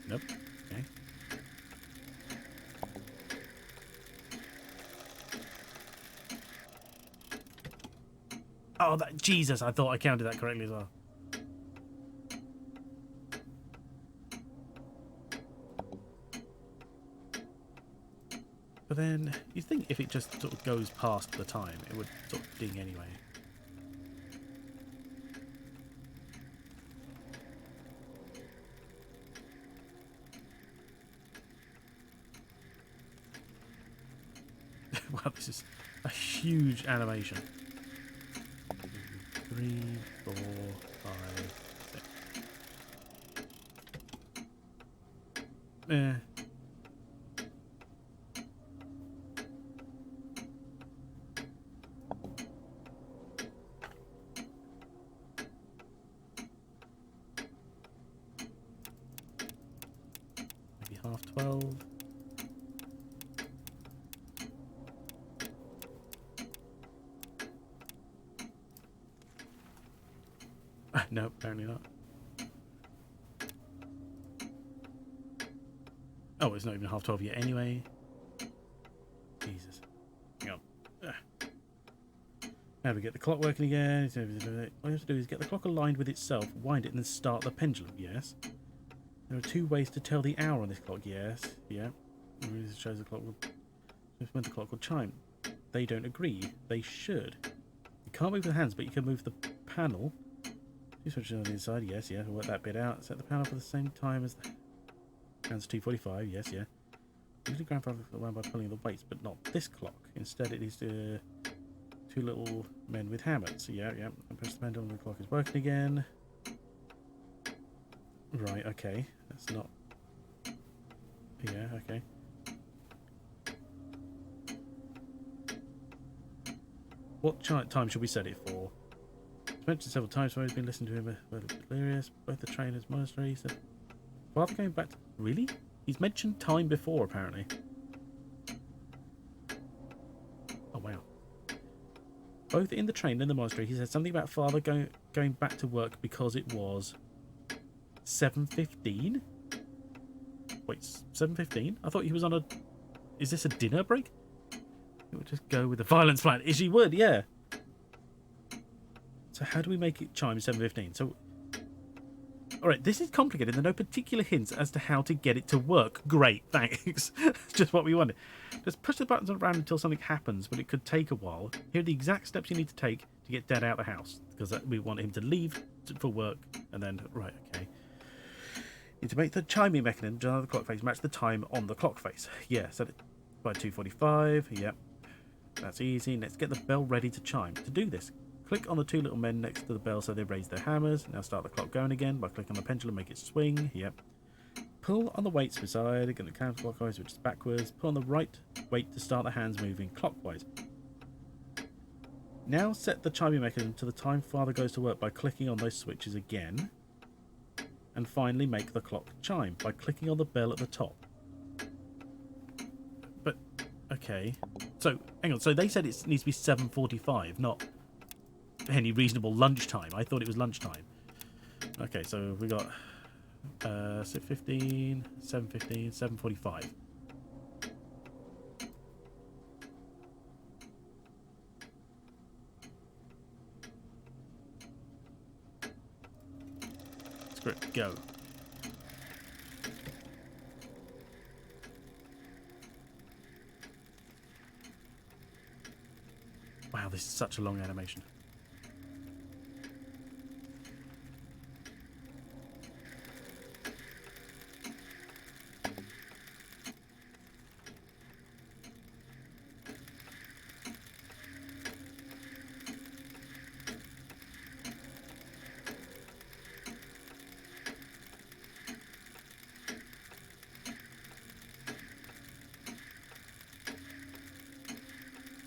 Nope. Okay. Oh, Jesus! I thought I counted that correctly as well. But then you'd think if it just sort of goes past the time, it would sort of ding anyway. Wow, this is a huge animation. 2, 3, 4, 5, 6. Maybe 12:30. No, apparently not. Oh, it's not even 12:30 yet anyway. Jesus. Hang on. Now we get the clock working again. All you have to do is get the clock aligned with itself, wind it, and then start the pendulum. Yes. There are 2 ways to tell the hour on this clock. Yes. Yeah. It shows the clock when the clock will chime. They don't agree. They should. You can't move the hands, but you can move the panel. Two switches on the inside. Yes, yeah. Work that bit out. Set the panel for the same time as the hands. 2:45. Yes, yeah. Usually grandfather around by pulling the weights, but not this clock. Instead, it is 2 little men with hammers. So yeah, yeah. And push the pendulum. The clock is working again. Right. Okay. That's not. Yeah. Okay. What time should we set it for? It's mentioned several times, so I've been listening to him. Delirious. Both the trainers, monastery. Said, Father going back to... Really? He's mentioned time before, apparently. Oh, wow. Both in the train and the monastery, he said something about Father going back to work because it was 7:15? Wait, 7:15? I thought he was on a... Is this a dinner break? It would just go with the violence plan. Is she would, yeah. So how do we make it chime 7:15? So, all right, this is complicated. There are no particular hints as to how to get it to work. Great, thanks. Just what we wanted. Just push the buttons around until something happens, but it could take a while. Here are the exact steps you need to take to get Dad out of the house, because we want him to leave for work, and then right, okay. You need to make the chiming mechanism on the clock face match the time on the clock face. Yeah, set it by 2:45. Yep. That's easy. Let's get the bell ready to chime. To do this, click on the 2 little men next to the bell so they raise their hammers. Now start the clock going again by clicking on the pendulum, make it swing. Yep. Pull on the weights beside, get the counterclockwise, which is backwards. Pull on the right weight to start the hands moving clockwise. Now set the chiming mechanism to the time Father goes to work by clicking on those switches again. And finally make the clock chime by clicking on the bell at the top. But, okay. So, hang on. So they said it needs to be 7:45, not any reasonable lunchtime. I thought it was lunchtime. Okay, so we got 6:15, 7:15, 7:45. Screw it, go. Wow, this is such a long animation.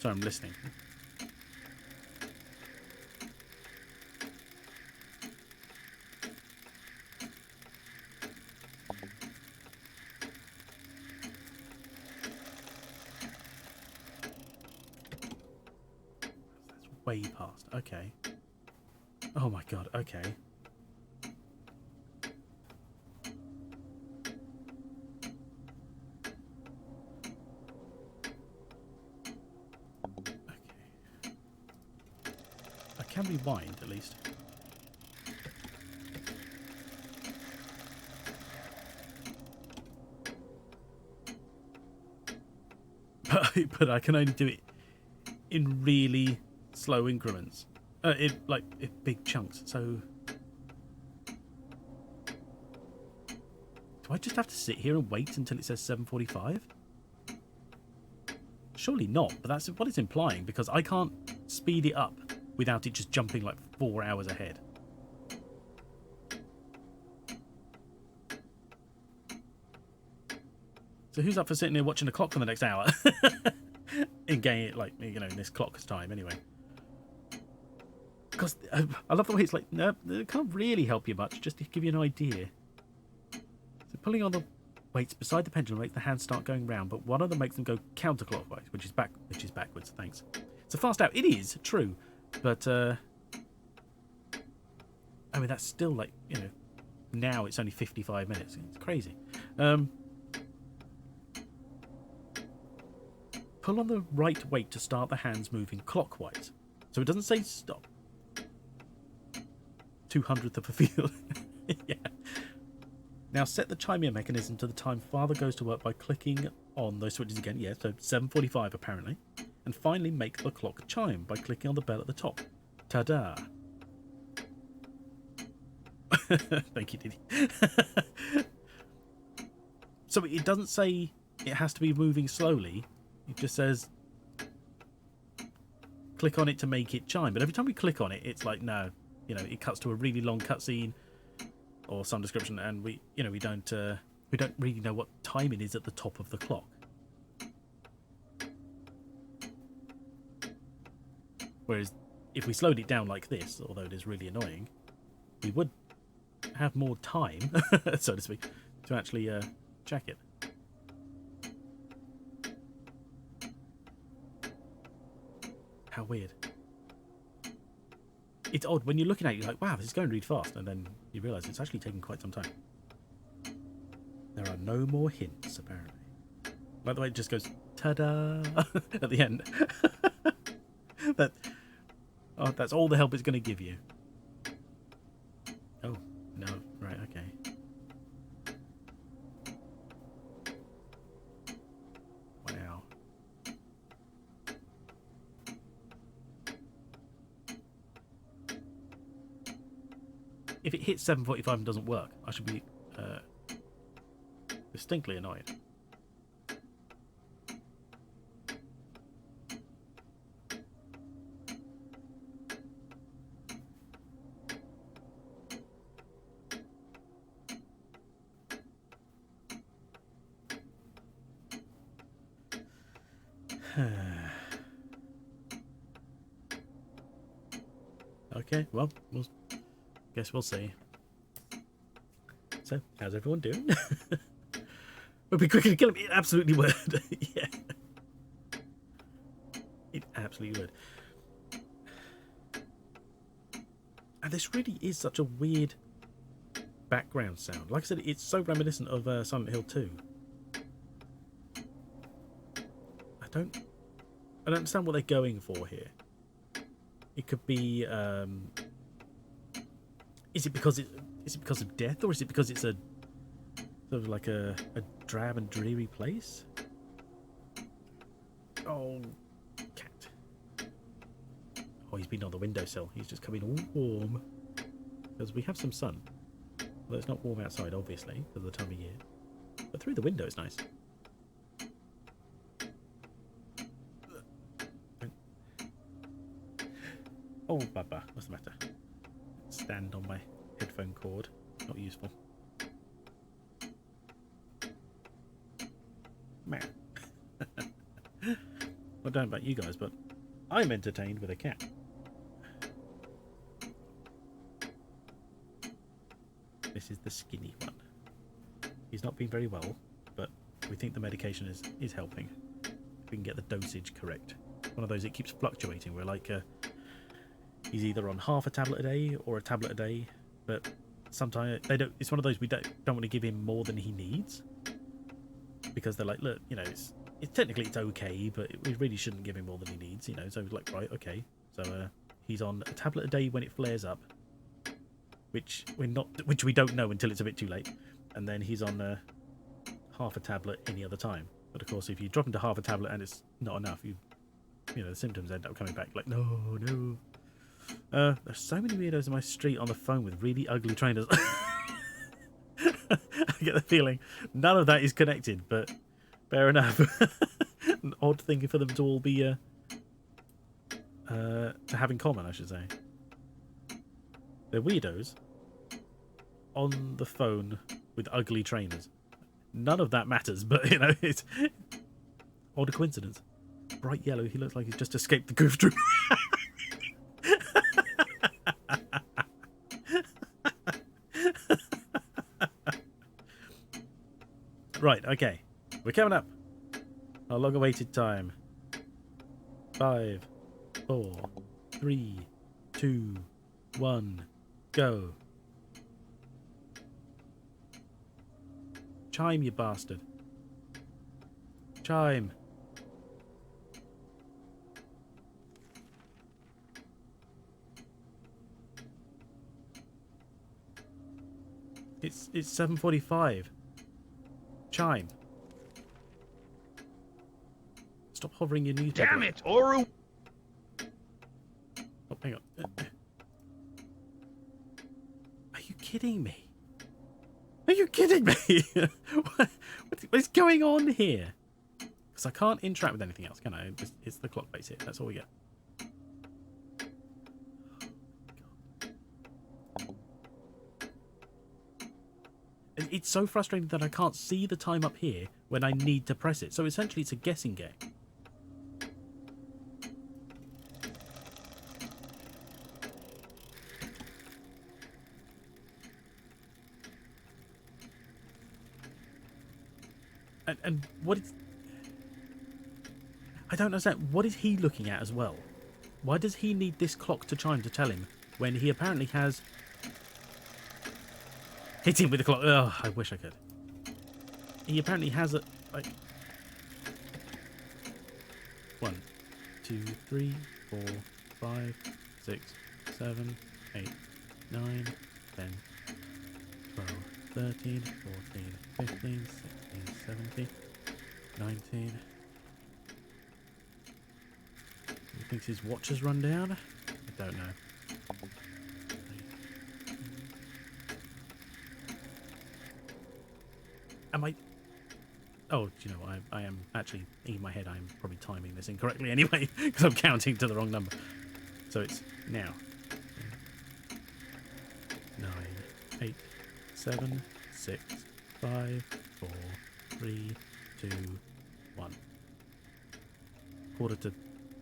Sorry, I'm listening. That's way past. Okay. Oh my god, okay. Can rewind at least. But I can only do it in really slow increments. In big chunks. So do I just have to sit here and wait until it says 7:45? Surely not, but that's what it's implying, because I can't speed it up without it just jumping like 4 hours ahead. So who's up for sitting here watching the clock for the next hour? In game, like, you know, in this clock's time, anyway. Because I love the way it's like, no, it can't really help you much, just to give you an idea. So pulling on the weights beside the pendulum makes the hands start going round, but one of them makes them go counterclockwise, which is backwards. Thanks. It's a fast out. It is true, but I mean that's still like, you know, now it's only 55 minutes. It's crazy. Pull on the right weight to start the hands moving clockwise. So it doesn't say stop. 200th of a feel. Yeah. Now set the chiming mechanism to the time father goes to work by clicking on those switches again. Yeah, so 7:45 apparently. And finally make the clock chime by clicking on the bell at the top. Ta-da. Thank you, Diddy. So it doesn't say it has to be moving slowly. It just says click on it to make it chime. But every time we click on it, it's like, no, you know, it cuts to a really long cutscene or some description, and we don't really know what time it is at the top of the clock. Whereas if we slowed it down like this, although it is really annoying, we would have more time, so to speak, to actually check it. How weird. It's odd when you're looking at it, you're like, wow, this is going really fast, and then you realise it's actually taking quite some time. There are no more hints, apparently. By the way, it just goes ta-da at the end. That's all the help it's going to give you. Oh, no, right, okay. Wow. If it hits 7:45 and doesn't work, I should be distinctly annoyed. Okay, well, guess we'll see. So, how's everyone doing? Would be quicker to kill him. It absolutely would. Yeah. It absolutely would. And this really is such a weird background sound. Like I said, it's so reminiscent of Silent Hill 2. I don't understand what they're going for here. It could be is it because of death, or is it because it's a sort of like a drab and dreary place? Oh, cat. Oh, he's been on the windowsill. He's just coming all warm because we have some sun. Although it's not warm outside, obviously, because of the time of year. But through the window is nice. Oh, Baba, what's the matter? Stand on my headphone cord. Not useful. Man. I don't know about you guys, but I'm entertained with a cat. This is the skinny one. He's not been very well, but we think the medication is helping. If we can get the dosage correct. One of those, it keeps fluctuating. We're like... he's either on half a tablet a day or a tablet a day, but sometimes they don't. It's one of those we don't want to give him more than he needs, because they're like, look, you know, it's technically it's okay, but we really shouldn't give him more than he needs, you know. So like, right, okay, so he's on a tablet a day when it flares up, which we don't know until it's a bit too late, and then he's on half a tablet any other time. But of course, if you drop him to half a tablet and it's not enough, you know, the symptoms end up coming back. Like, no. There's so many weirdos in my street on the phone with really ugly trainers. I get the feeling none of that is connected, but fair enough. An odd thing for them to all be to have in common, I should say. They're weirdos on the phone with ugly trainers. None of that matters, but, you know, it's odd coincidence. Bright yellow, he looks like he's just escaped the goof troop. Right, okay. We're coming up. Our long-awaited time. 5, 4, 3, 2, 1, go. Chime, you bastard. Chime. It's 7:45. Chime. Stop hovering your newspaper. Damn it, Oru! Oh, hang on. Are you kidding me? Are you kidding me? what is going on here? Because I can't interact with anything else, can I? It's the clock face here. That's all we get. It's so frustrating that I can't see the time up here when I need to press it. So essentially it's a guessing game. And what is... I don't understand. What is he looking at as well? Why does he need this clock to chime to tell him when he apparently has... Hit him with the clock. Oh, I wish I could. He apparently has a... like... 1, 2, 3, 4, 5, 6, 7, 8, 9, 10, 12, 13, 14, 15, 16, 17, 19. He thinks his watch has run down? I don't know. Am I... Oh, do you know what? I am actually, in my head, I'm probably timing this incorrectly anyway, because I'm counting to the wrong number. So it's now. 9, 8, 7, 6, 5, 4, 3, 2, 1. Quarter to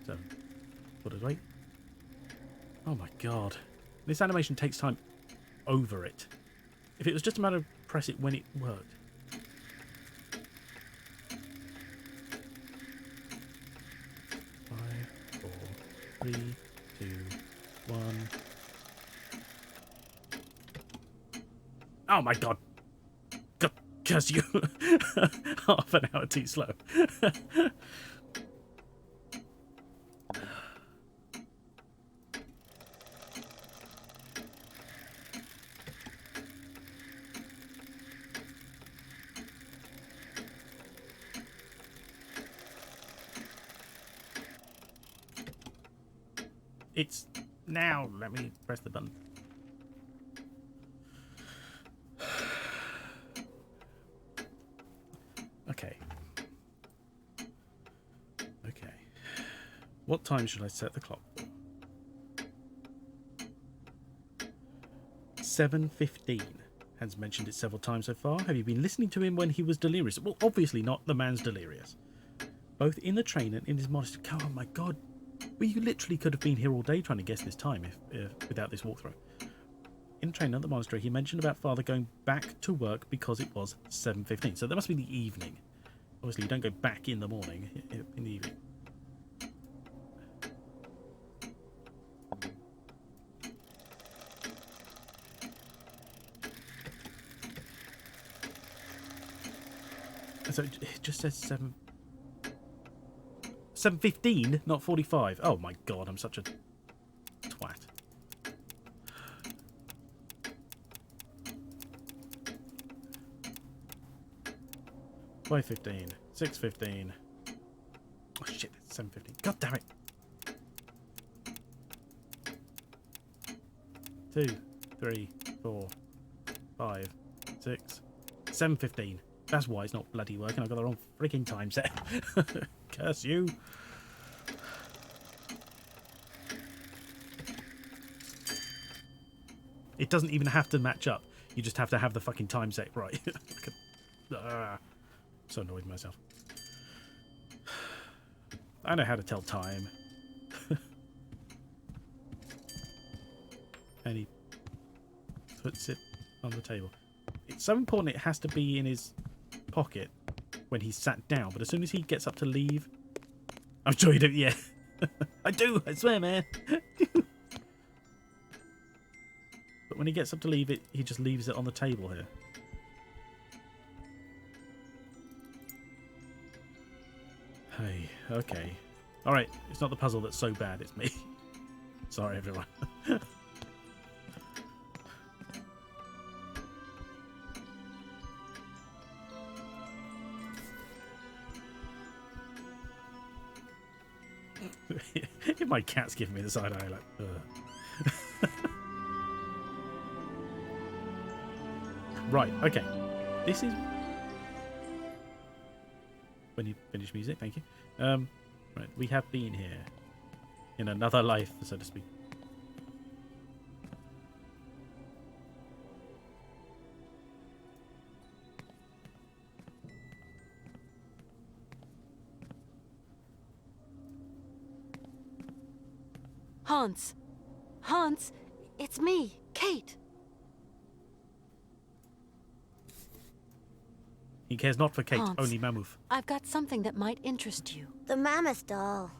7. Quarter to 8. Oh my god. This animation takes time over it. If it was just a matter of press it when it worked. Three, 2, 1. Oh my god! God, curse you! Half an hour too slow. It's now. Let me press the button. Okay. Okay. What time should I set the clock for? 7:15. Hans mentioned it several times so far. Have you been listening to him when he was delirious? Well, obviously not. The man's delirious. Both in the train and in his monastery. Oh my god. Well, you literally could have been here all day trying to guess this time if without this walkthrough. In train at the monastery, he mentioned about Father going back to work because it was 7:15. So that must be the evening. Obviously, you don't go back in the morning, in the evening. So it just says 7:15, not 45. Oh my god, I'm such a twat. $5:15, $6:15. Oh shit, it's 7:15. God damn it. 2, 3, 4, 5, 6, 7:15. That's why it's not bloody working. I've got the wrong freaking time set. Curse you. It doesn't even have to match up. You just have to have the fucking time set right. So annoyed with myself. I know how to tell time. And he puts it on the table. It's so important it has to be in his pocket when he's sat down, but as soon as he gets up to leave, I'm sure you do, yeah. I do, I swear, man. But when he gets up to leave it, he just leaves it on the table here. Hey, okay. Alright, it's not the puzzle that's so bad, it's me. Sorry, everyone. If my cat's giving me the side eye, like, Right, okay. This is... When you finish music, thank you. Right, we have been here. In another life, so to speak. Hans! Hans! It's me, Kate! He cares not for Kate, Hans, only Mammoth. I've got something that might interest you. The mammoth doll.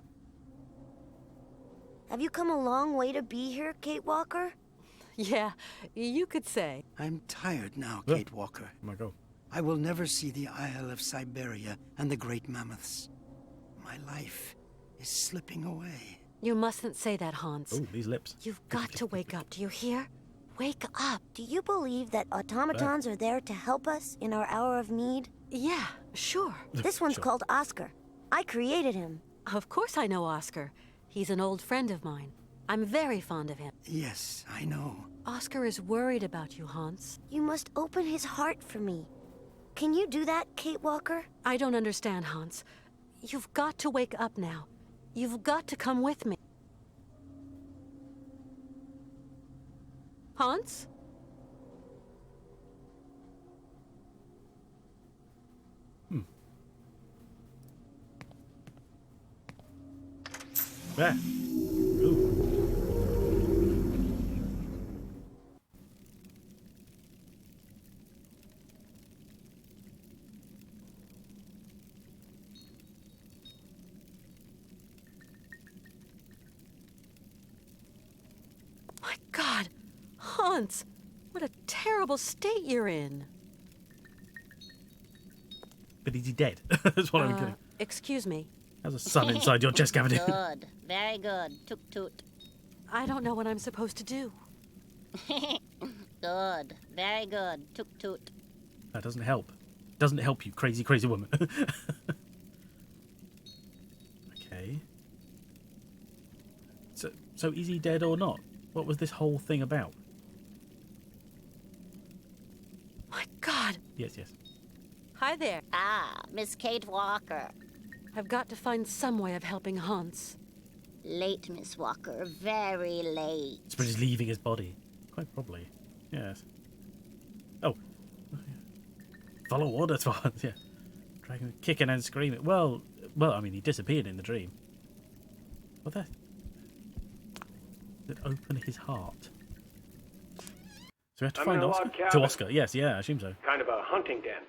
Have you come a long way to be here, Kate Walker? Yeah, you could say. I'm tired now, Kate Walker. Oh my god. I will never see the Isle of Syberia and the great mammoths. My life is slipping away. You mustn't say that, Hans. Oh, these lips. You've got to wake up, do you hear? Wake up. Do you believe that automatons are there to help us in our hour of need? Yeah, sure. This one's Sure. called Oscar. I created him. Of course I know Oscar. He's an old friend of mine. I'm very fond of him. Yes, I know. Oscar is worried about you, Hans. You must open his heart for me. Can you do that, Kate Walker? I don't understand, Hans. You've got to wake up now. You've got to come with me. Hans? There. Ooh. My God! Hans! What a terrible state you're in. But is he dead? That's what I'm kidding. Excuse me. There's a sun inside your chest cavity. Good. Very good. Toot toot. I don't know what I'm supposed to do. Good. Very good. Toot toot. That doesn't help. Doesn't help you, crazy, crazy woman. Okay. So is he dead or not? What was this whole thing about? My God! Yes, yes. Hi there. Ah, Miss Kate Walker. I've got to find some way of helping Hans. Late, Miss Walker. Very late. But he's leaving his body. Quite probably. Yes. Oh. Follow orders for once, yeah. Dragon kicking and screaming. Well, I mean, he disappeared in the dream. What the? Did open his heart? So we have to find in a Oscar? log To cabin. Oscar, yes, yeah, I assume so. Kind of a hunting den.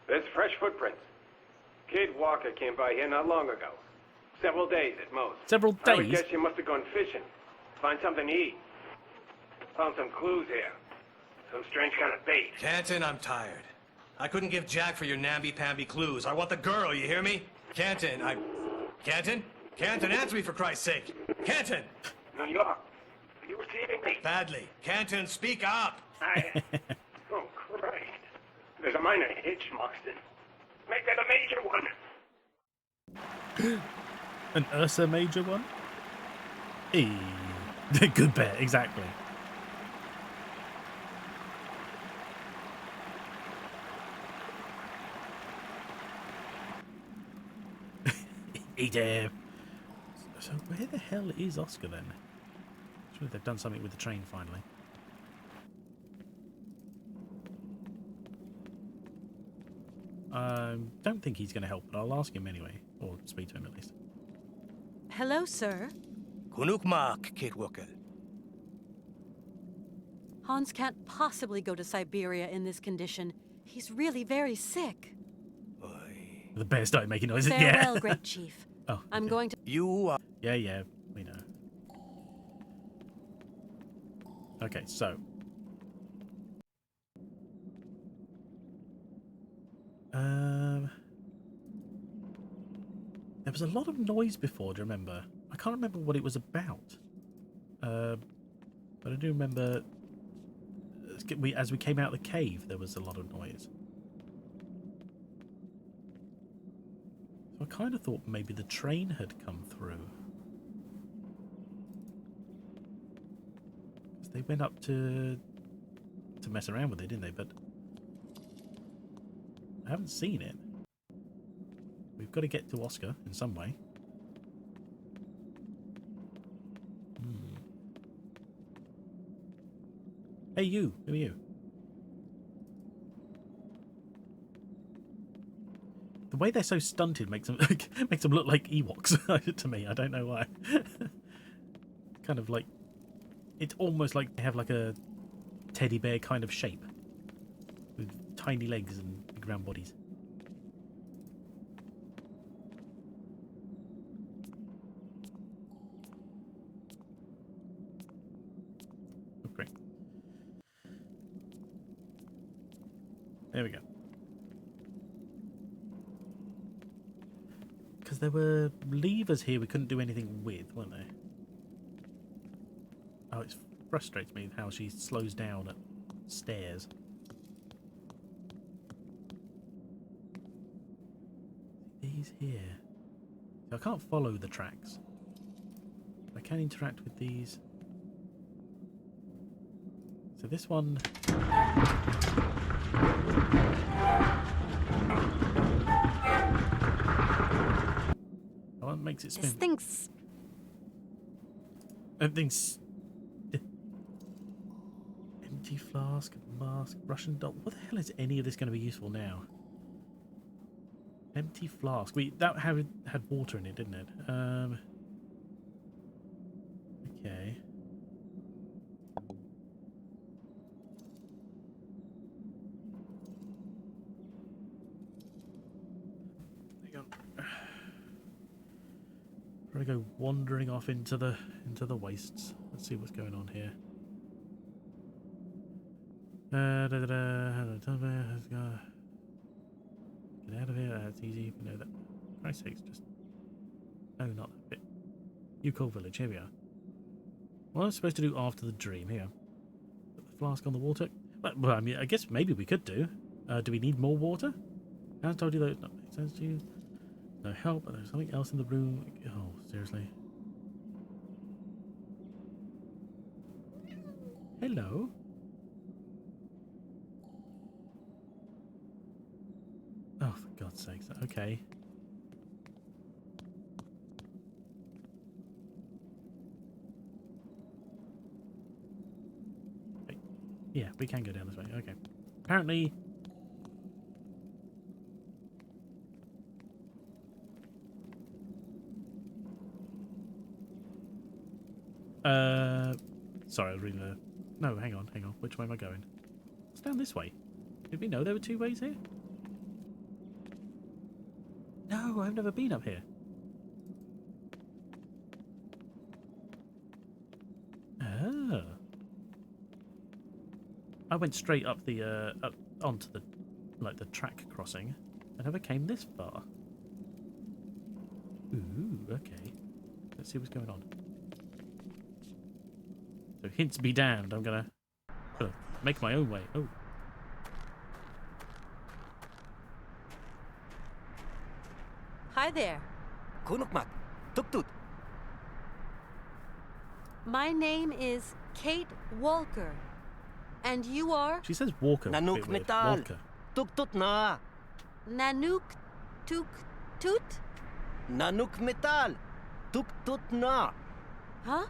There's fresh footprints. Kid Walker came by here not long ago. Several days at most. Several I would days? guess you must have gone fishing. Find something to eat. Found some clues here. Some strange kind of bait. Canton, I'm tired. I couldn't give Jack for your namby-pamby clues. I want the girl, you hear me? Canton, Canton? Canton, answer me for Christ's sake! Canton! New York. Are you receiving me? Badly. Canton, speak up! Oh, Christ. There's a minor hitch, Moxton. Make that a major one. An Ursa Major one? Good bet, exactly. Eat him. So where the hell is Oscar then? Surely they've done something with the train finally. don't think he's going to help, but I'll ask him anyway, or speak to him at least. Hello, sir. Kunukmak, Kid Walker. Hans can't possibly go to Syberia in this condition. He's really very sick. The bear started making noises. Farewell, Yeah. great chief. Oh, I'm okay. going to... You are... Yeah, we know. Okay, so. There was a lot of noise before, do you remember? I can't remember what it was about. But I do remember as we came out of the cave, there was a lot of noise. So I kind of thought maybe the train had come through. They went up to mess around with it, didn't they? But I haven't seen it. We've got to get to Oscar in some way. Hey, you. Who are you? The way they're so stunted makes them look like Ewoks to me. I don't know why. Kind of like, it's almost like they have like a teddy bear kind of shape with tiny legs and big round bodies. Oh, great. There we go. Because there were levers here we couldn't do anything with, weren't there? Oh, it frustrates me how she slows down at stairs. These here. So I can't follow the tracks. I can interact with these. So this one... That one makes it spin. This thing's... Everything's... Empty flask, mask, Russian doll. What the hell is any of this going to be useful now? Empty flask. That had water in it, didn't it? Okay. Hang on. Probably go wandering off into the wastes. Let's see what's going on here. Get out of here. That's easy. We know that. For Christ's sakes, just... No, not that bit. Yukol village. Here we are. What am I supposed to do after the dream? Here. Put the flask on the water. Well, I mean, I guess maybe we could do. Do we need more water? I told you that it makes sense to you. No help, but there's something else in the room. Oh, seriously. Hello? Oh, for God's sakes. Okay. Yeah, we can go down this way. Okay. Apparently... Sorry, I was reading the... No, hang on. Which way am I going? It's down this way. Did we know there were two ways here? No, I've never been up here. Oh. I went straight up the up onto the the track crossing. I never came this far. Ooh, okay. Let's see what's going on. So hints be damned, I'm gonna make my own way. Oh. Hi there. Kunukmak, Tuktut. My name is Kate Walker. And you are? She says Walker. Nanook Metal. Walker. Tuktut na. Nanook Tuk Toot? Nanook Metal. Tuktut na. Huh?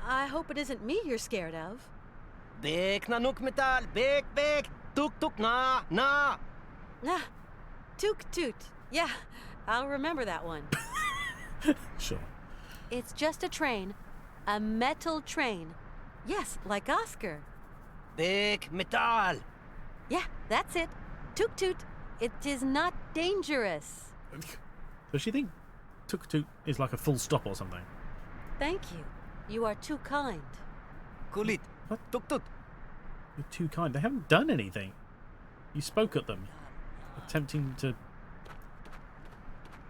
I hope it isn't me you're scared of. Bek Nanook Metal. Bek. Tuk na. Ah, Took toot. Yeah, I'll remember that one. Sure. It's just a train. A metal train. Yes, like Oscar. Big metal. Yeah, that's it. Toot toot. It is not dangerous. Does she think tuk tuk is like a full stop or something? Thank you. You are too kind. Kulit. What? Tuk tuk. You're too kind. They haven't done anything. You spoke at them, attempting to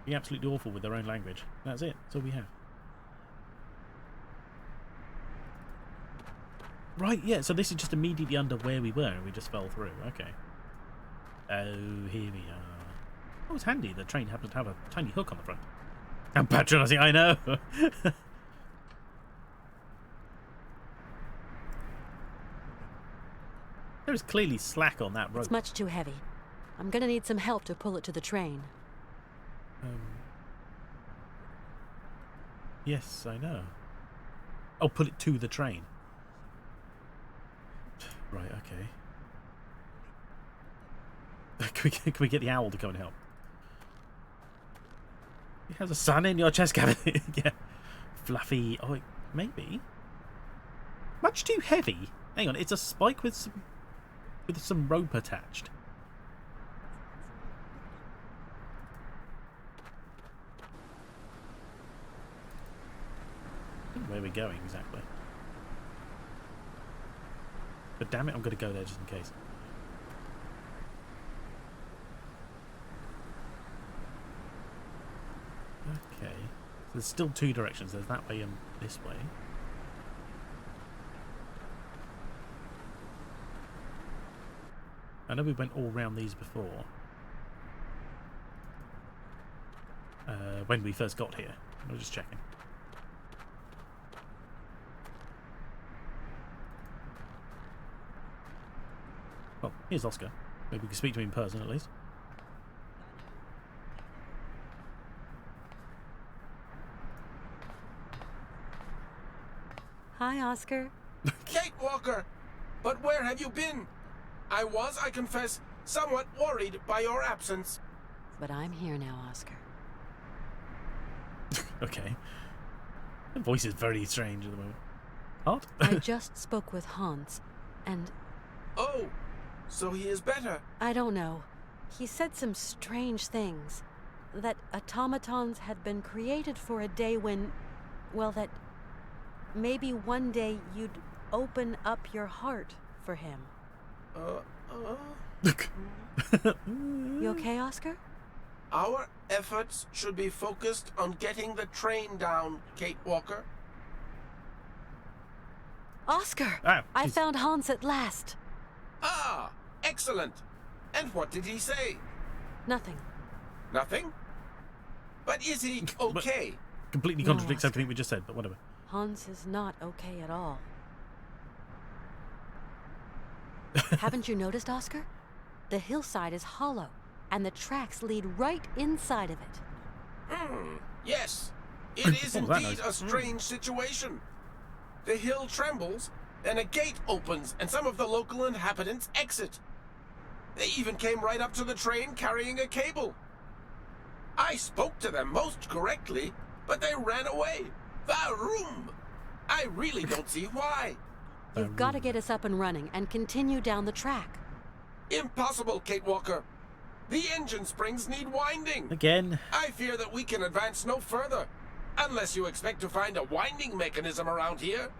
be absolutely awful with their own language. That's it. That's all we have. Right, yeah, so this is just immediately under where we were and we just fell through. Okay. Oh, here we are. Oh, it's handy. The train happens to have a tiny hook on the front. I'm patronising, I know. There is clearly slack on that rope. It's much too heavy. I'm gonna need some help to pull it to the train. Yes, I know. Oh, pull it to the train. Right, okay. Can we get the owl to come and help? He has a sun in your chest cavity. Yeah. Fluffy. Oh, maybe. Much too heavy. Hang on, it's a spike with some rope attached. Where are we going exactly? But damn it, I'm going to go there just in case. Okay. So there's still two directions. There's that way and this way. I know we went all round these before. When we first got here. I was just checking. Well, here's Oscar. Maybe we can speak to him in person at least. Hi, Oscar. Kate Walker! But where have you been? I was, I confess, somewhat worried by your absence. But I'm here now, Oscar. Okay. The voice is very strange at the moment. What? I just spoke with Hans, and Oh, so he is better. I don't know. He said some strange things. That automatons had been created for a day when, well, that maybe one day you'd open up your heart for him. You okay, Oscar? Our efforts should be focused on getting the train down, Kate Walker. Oscar! Ah, I jeez. found Hans at last. Ah, excellent. And what did he say? Nothing. Nothing? But is he okay? Completely No, contradicts Oscar. everything we just said, but whatever. Hans is not okay at all. Haven't you noticed, Oscar? The hillside is hollow, and the tracks lead right inside of it. Yes. It is Oh, that indeed knows. a strange situation. The hill trembles, then a gate opens, and some of the local inhabitants exit. They even came right up to the train carrying a cable. I spoke to them most correctly, but they ran away. Varum! I really don't see why. You've got to get us up and running and continue down the track. Impossible, Kate Walker. The engine springs need winding. Again. I fear that we can advance no further, unless you expect to find a winding mechanism around here.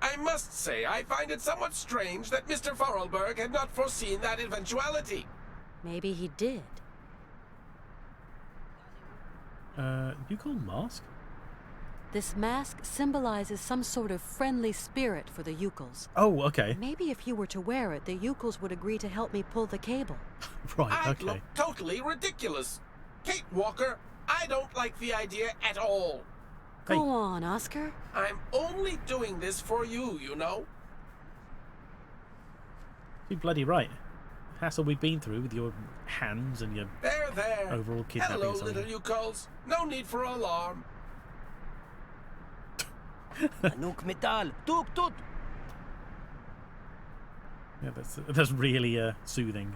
I must say, I find it somewhat strange that Mr. Vorarlberg had not foreseen that eventuality. Maybe he did. You call mask? This mask symbolizes some sort of friendly spirit for the Yukels. Oh, okay. Maybe if you were to wear it, the Yukels would agree to help me pull the cable. Right, I'd okay. look totally ridiculous. Kate Walker, I don't like the idea at all. Hey. Go on, Oscar. I'm only doing this for you, you know. You're bloody right. Hassle we've been through with your hands and your There. overall kidnapping. Hello, and something. little Yukels. No need for alarm. Anuk metal. Tuk tuk. Yeah, that's really soothing.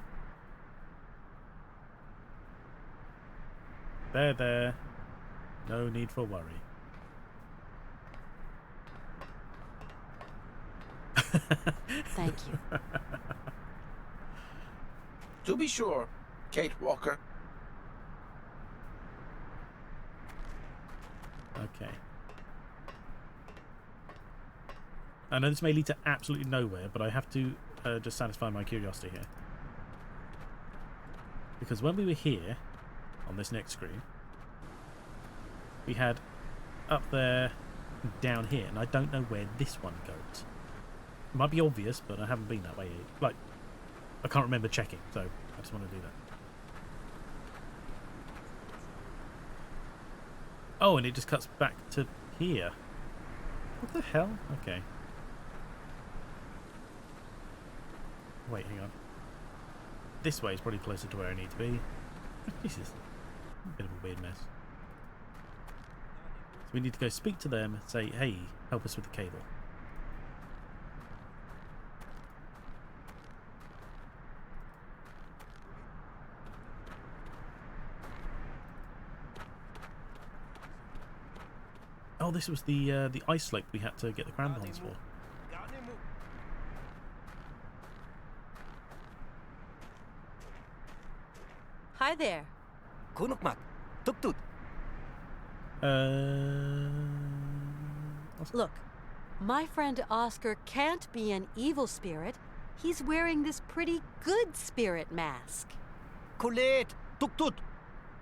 There. No need for worry. Thank you. To be sure, Kate Walker. Okay. I know this may lead to absolutely nowhere, but I have to just satisfy my curiosity here. Because when we were here, on this next screen, we had up there, down here, and I don't know where this one goes. It might be obvious, but I haven't been that way yet. Like, I can't remember checking, so I just want to do that. Oh, and it just cuts back to here. What the hell? Okay. Wait, hang on. This way is probably closer to where I need to be. This is a bit of a weird mess. So we need to go speak to them and say, hey, help us with the cable. Oh, this was the ice slope we had to get the crampons for. Hi there. Kunukmak. Tuk-tut. Look, my friend Oscar can't be an evil spirit. He's wearing this pretty good spirit mask. Colette. Tuk-tut.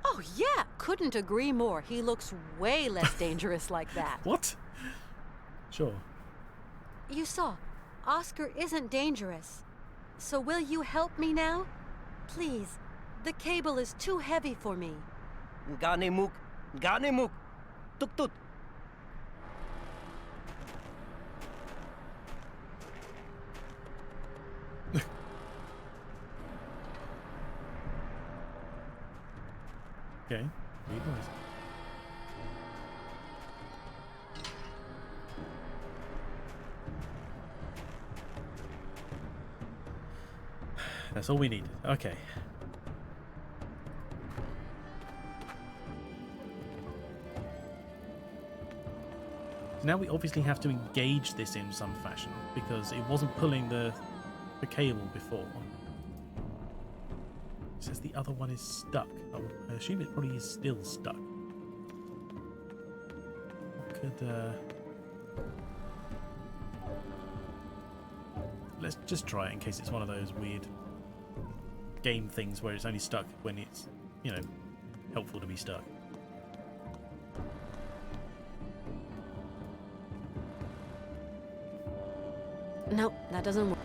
Oh, yeah, couldn't agree more. He looks way less dangerous like that. What? Sure. You saw, Oscar isn't dangerous. So will you help me now? Please, the cable is too heavy for me. Ganemuk. Ganemuk. Tuk-tut. Okay. Read noise. That's all we need. Okay. So now we obviously have to engage this in some fashion because it wasn't pulling the cable before. It says the other one is stuck. I assume it probably is still stuck. Let's just try it in case it's one of those weird game things where it's only stuck when it's, you know, helpful to be stuck. Nope, that doesn't work.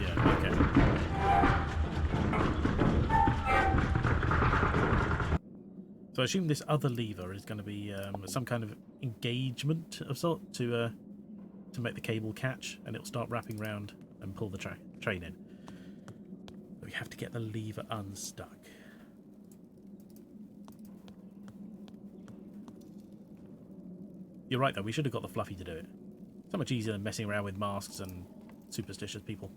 Yeah, okay. So I assume this other lever is going to be some kind of engagement of sort to make the cable catch, and it'll start wrapping around and pull the train in. But we have to get the lever unstuck. You're right, though. We should have got the Fluffy to do it. So much easier than messing around with masks and superstitious people.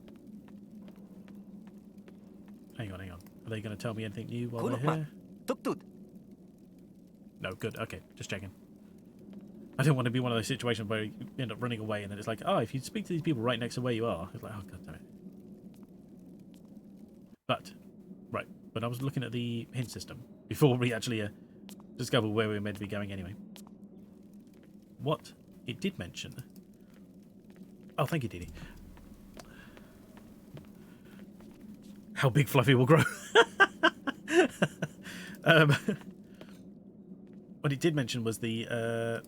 Hang on. Are they going to tell me anything new while they're here? Tuk-tut. No, good. Okay, just checking. I don't want to be one of those situations where you end up running away and then it's like, oh, if you speak to these people right next to where you are, it's like, oh, god damn it. But, right, when I was looking at the hint system, before we actually discovered where we were meant to be going anyway, what it did mention... Oh, thank you, Didi. How big Fluffy will grow. What it did mention was the...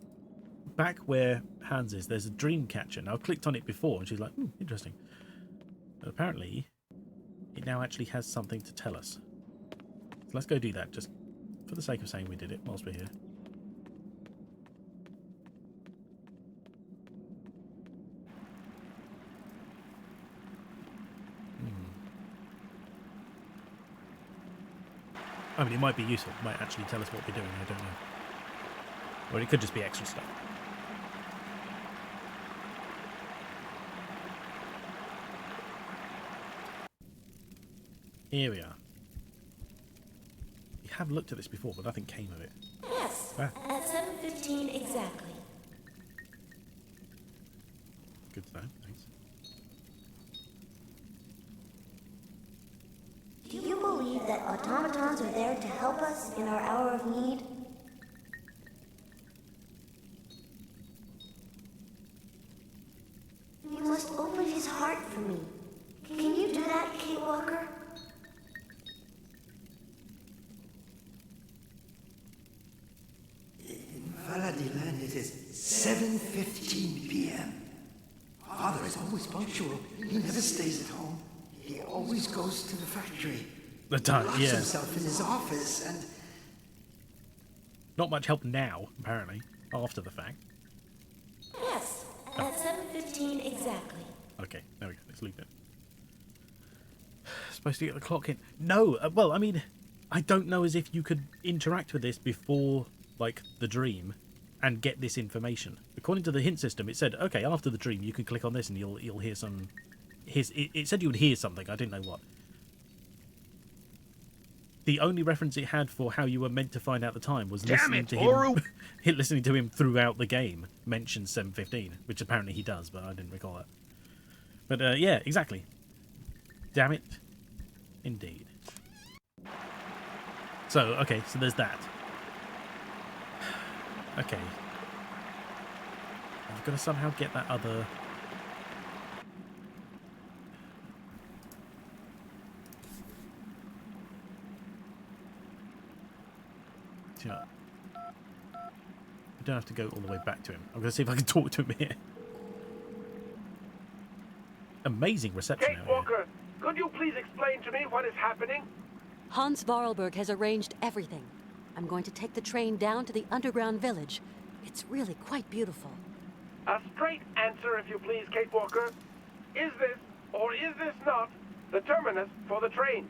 back where Hans is, there's a dream catcher. Now, I clicked on it before, and she's like, interesting. But apparently, it now actually has something to tell us. So let's go do that, just for the sake of saying we did it whilst we're here. I mean, it might be useful. It might actually tell us what we're doing. I don't know. Or it could just be extra stuff. Here we are. have looked at this before, but nothing came of it. Yes, Ah. at 7:15 exactly. Good to know. Thanks. Do you believe that automatons are there to help us in our hour of need? You must open his heart for me. Can you do that, Kate Walker? In Valadiland, it is 7:15 p.m. Father is always punctual. He never stays at home. He always goes to the factory. The time, Locks yeah. himself in his office and... Not much help now, apparently, after the fact. Yes, at 7:15 exactly. Okay, there we go. Let's leave it. Supposed to get the clock in. No, well, I mean, I don't know as if you could interact with this before, like, the dream and get this information. According to the hint system, it said, okay, after the dream, you can click on this and you'll hear some... It said you would hear something. I didn't know what. The only reference it had for how you were meant to find out the time was listening to him. Listening to him throughout the game mention 7:15, which apparently he does, but I didn't recall that. But yeah, exactly. Damn it, indeed. So okay, so there's that. Okay, I've got to somehow get that other. Yeah. I don't have to go all the way back to him. I'm going to see if I can talk to him here. Amazing reception Kate out here. Walker, could you please explain to me what is happening? Hans Varlberg has arranged everything. I'm going to take the train down to the underground village. It's really quite beautiful. A straight answer, if you please, Kate Walker. Is this, or is this not, the terminus for the train?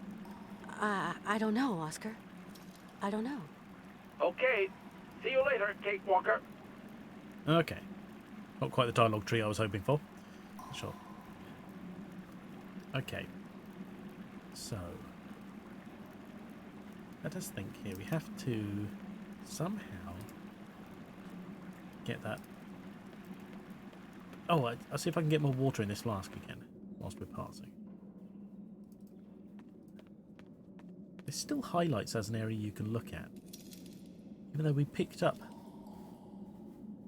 I don't know, Oscar. I don't know. Okay. See you later, Kate Walker. Okay. Not quite the dialogue tree I was hoping for. Sure. Okay. So. Let us think here. We have to somehow get that. Oh, I'll see if I can get more water in this flask again whilst we're passing. It still highlights as an area you can look at. Even though we picked up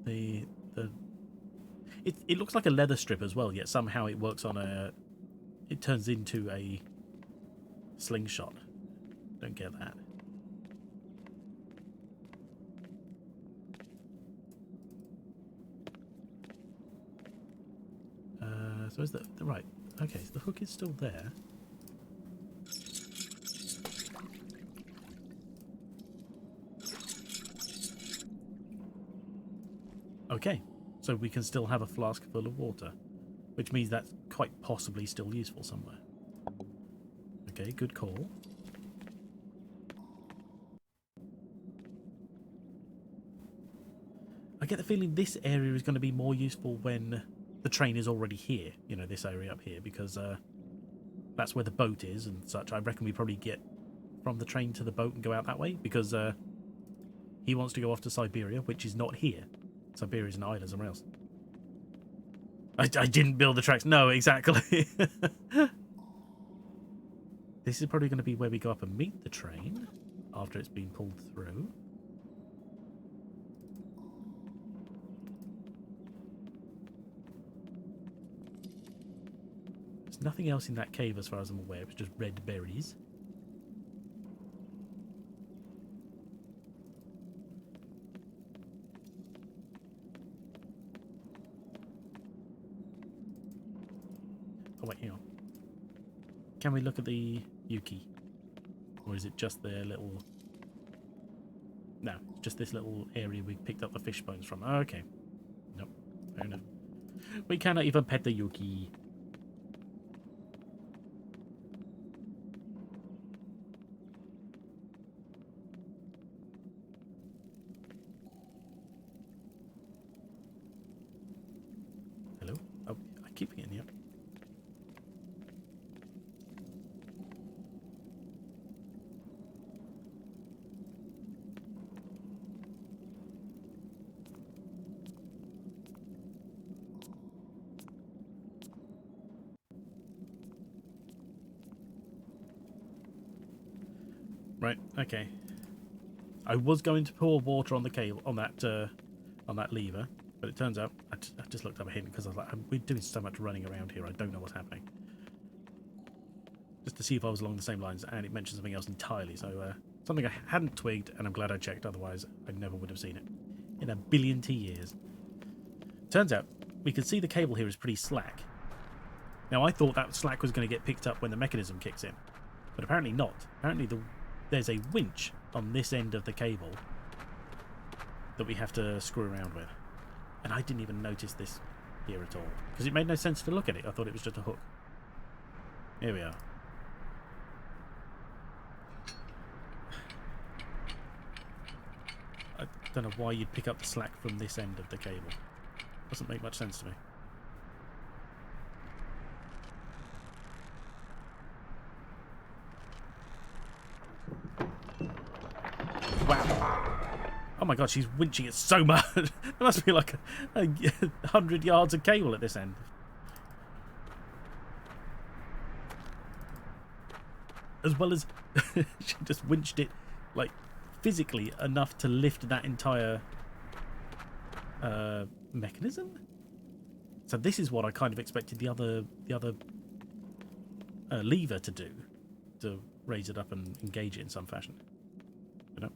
it looks like a leather strip as well, yet somehow it works on it turns into a slingshot. Don't get that. So is the right? Okay, so the hook is still there. Okay, so we can still have a flask full of water, which means that's quite possibly still useful somewhere. Okay, good call. I get the feeling this area is going to be more useful when the train is already here, you know, this area up here, because that's where the boat is and such. I reckon we probably get from the train to the boat and go out that way, because he wants to go off to Syberia, which is not here. Syberia is an island somewhere else. I didn't build the tracks. No, exactly. This is probably going to be where we go up and meet the train after it's been pulled through. There's nothing else in that cave as far as I'm aware. It was just red berries. Oh wait, hang on. Can we look at the Yuki? Or is it just their little... No, just this little area we picked up the fish bones from. Oh, okay. Nope, fair enough. We cannot even pet the Yuki. Hello? Oh, I keep getting up. Okay. I was going to pour water on the cable on that lever, but it turns out I just looked up a hint because I was like, we're doing so much running around here. I don't know what's happening. Just to see if I was along the same lines, and it mentioned something else entirely. So something I hadn't twigged, and I'm glad I checked. Otherwise, I never would have seen it in a billion years. Turns out we can see the cable here is pretty slack. Now I thought that slack was going to get picked up when the mechanism kicks in, but apparently not. Apparently there's a winch on this end of the cable that we have to screw around with. And I didn't even notice this here at all, because it made no sense to look at it. I thought it was just a hook. Here we are. I don't know why you'd pick up the slack from this end of the cable. Doesn't make much sense to me. Wow. Oh my god, she's winching it so much. There must be like 100 yards of cable at this end. As well as she just winched it like physically enough to lift that entire mechanism. So this is what I kind of expected the other lever to do, to raise it up and engage it in some fashion. You know,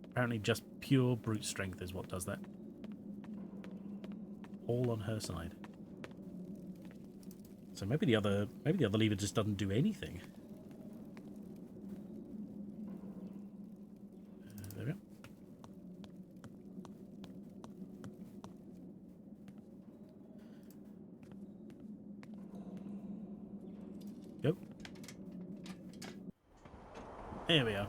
apparently just pure brute strength is what does that. All on her side. So maybe the other lever just doesn't do anything. There we go. Go. There we are.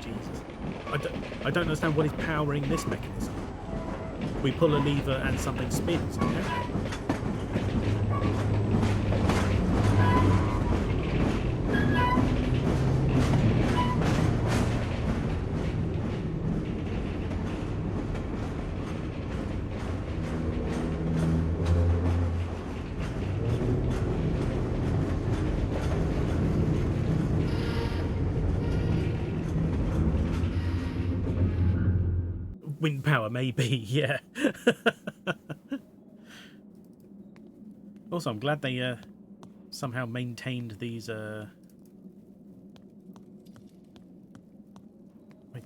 Jesus. I don't understand what is powering this mechanism. We pull a lever and something spins. Okay? Wind power, maybe, yeah. Also, I'm glad they somehow maintained these. Wait,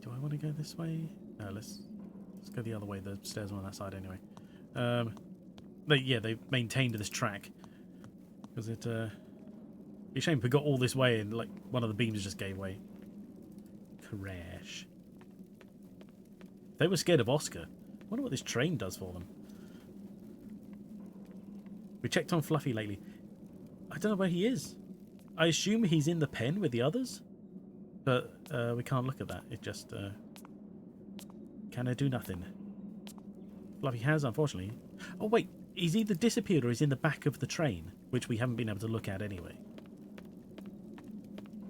do I want to go this way? No, let's go the other way. The stairs are on that side anyway. They maintained this track because it. It's a shame we got all this way and like one of the beams just gave way. Crash. They were scared of Oscar. I wonder what this train does for them. We checked on Fluffy lately. I don't know where he is. I assume he's in the pen with the others. But we can't look at that. It just... can I do nothing? Fluffy has, unfortunately. Oh, wait. He's either disappeared or he's in the back of the train, which we haven't been able to look at anyway.